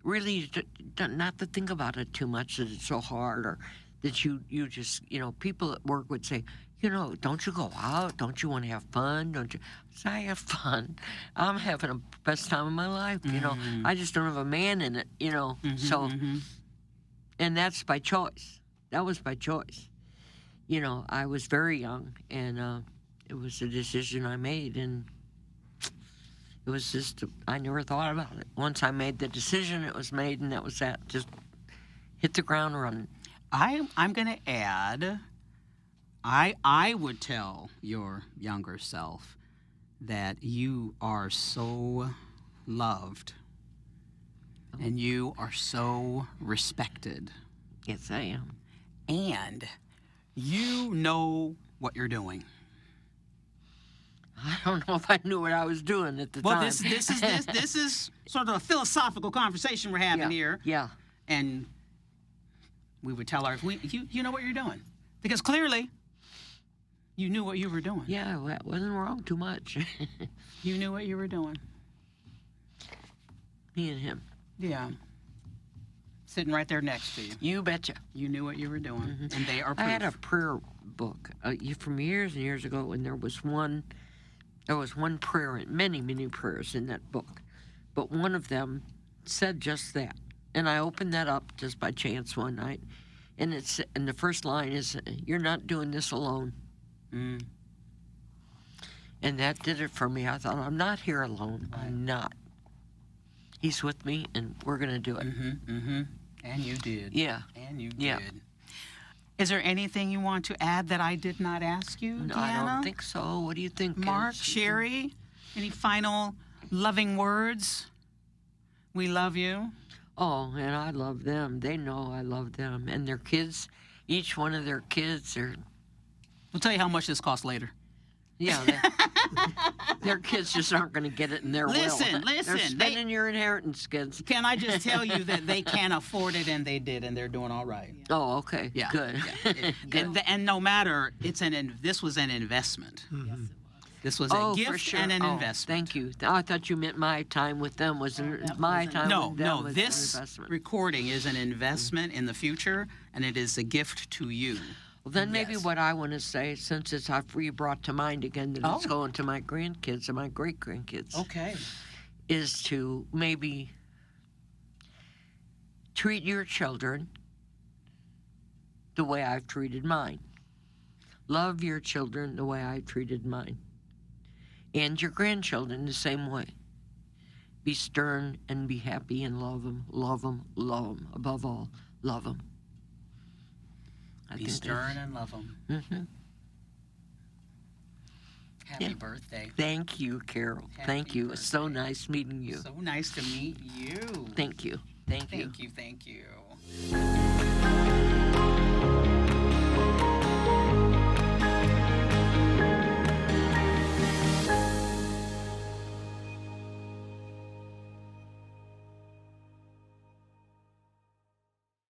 really, not to think about it too much, that it's so hard, or that you just, you know, people at work would say, you know, don't you go out? Don't you want to have fun? Don't you? I say, I have fun. I'm having the best time of my life, you know. I just don't have a man in it, you know. So, and that's by choice. That was by choice. You know, I was very young, and it was a decision I made, and it was just, I never thought about it. Once I made the decision, it was made, and that was that. Just hit the ground running. I'm going to add, I would tell your younger self that you are so loved and you are so respected, Yes, I am. and you know what you're doing. I don't know if I knew what I was doing at the Well, time. this is sort of a philosophical conversation we're having here, Yeah. and we would tell you know what you're doing, because clearly You knew what you were doing. Yeah, that wasn't wrong too much. You knew what you were doing. Me and him. Yeah. Sitting right there next to you. You betcha. You knew what you were doing, and they are I proof. had a prayer book from years and years ago, and there was one prayer, many prayers in that book, but one of them said just that. And I opened that up just by chance one night, and the first line is, "You're not doing this alone." Mm. And that did it for me. I thought, I'm not here alone. I'm not. He's with me, and we're gonna do it. And you did. Yeah. And you Yeah. did. Is there anything you want to add that I did not ask you, No, Deanna? I don't think so. What do you think, Mark, kids? Sherry, any final loving words? We love you. Oh, and I love them. They know I love them. And their kids, each one of their kids are, We'll tell you how much this costs later. yeah, their kids just aren't going to get it in their will. Listen, They're listen, spending your inheritance, kids. Can I just tell you that they can't afford it, and they did, and they're doing all right. Oh, okay. Yeah. Good. Good. And no matter, this was an investment. This was a Oh, gift for sure. and an Oh, investment. thank you. I thought you meant my time with them was my time No, with them no, was this an investment. recording is an investment in the future, and it is a gift to you. Well, then maybe Yes. what I want to say, since it's brought to mind again that it's Oh. going to my grandkids and my great-grandkids, Okay. is to maybe treat your children the way I've treated mine. Love your children the way I've treated mine. And your grandchildren the same way. Be stern and be happy and love them, love them, love them. Above all, love them. Be stern and love them. Happy Yeah. birthday. Thank you, Carol. Thank Happy you. It's so birthday. nice meeting you. So nice to meet you. Thank you. Thank you. Thank you. Thank you.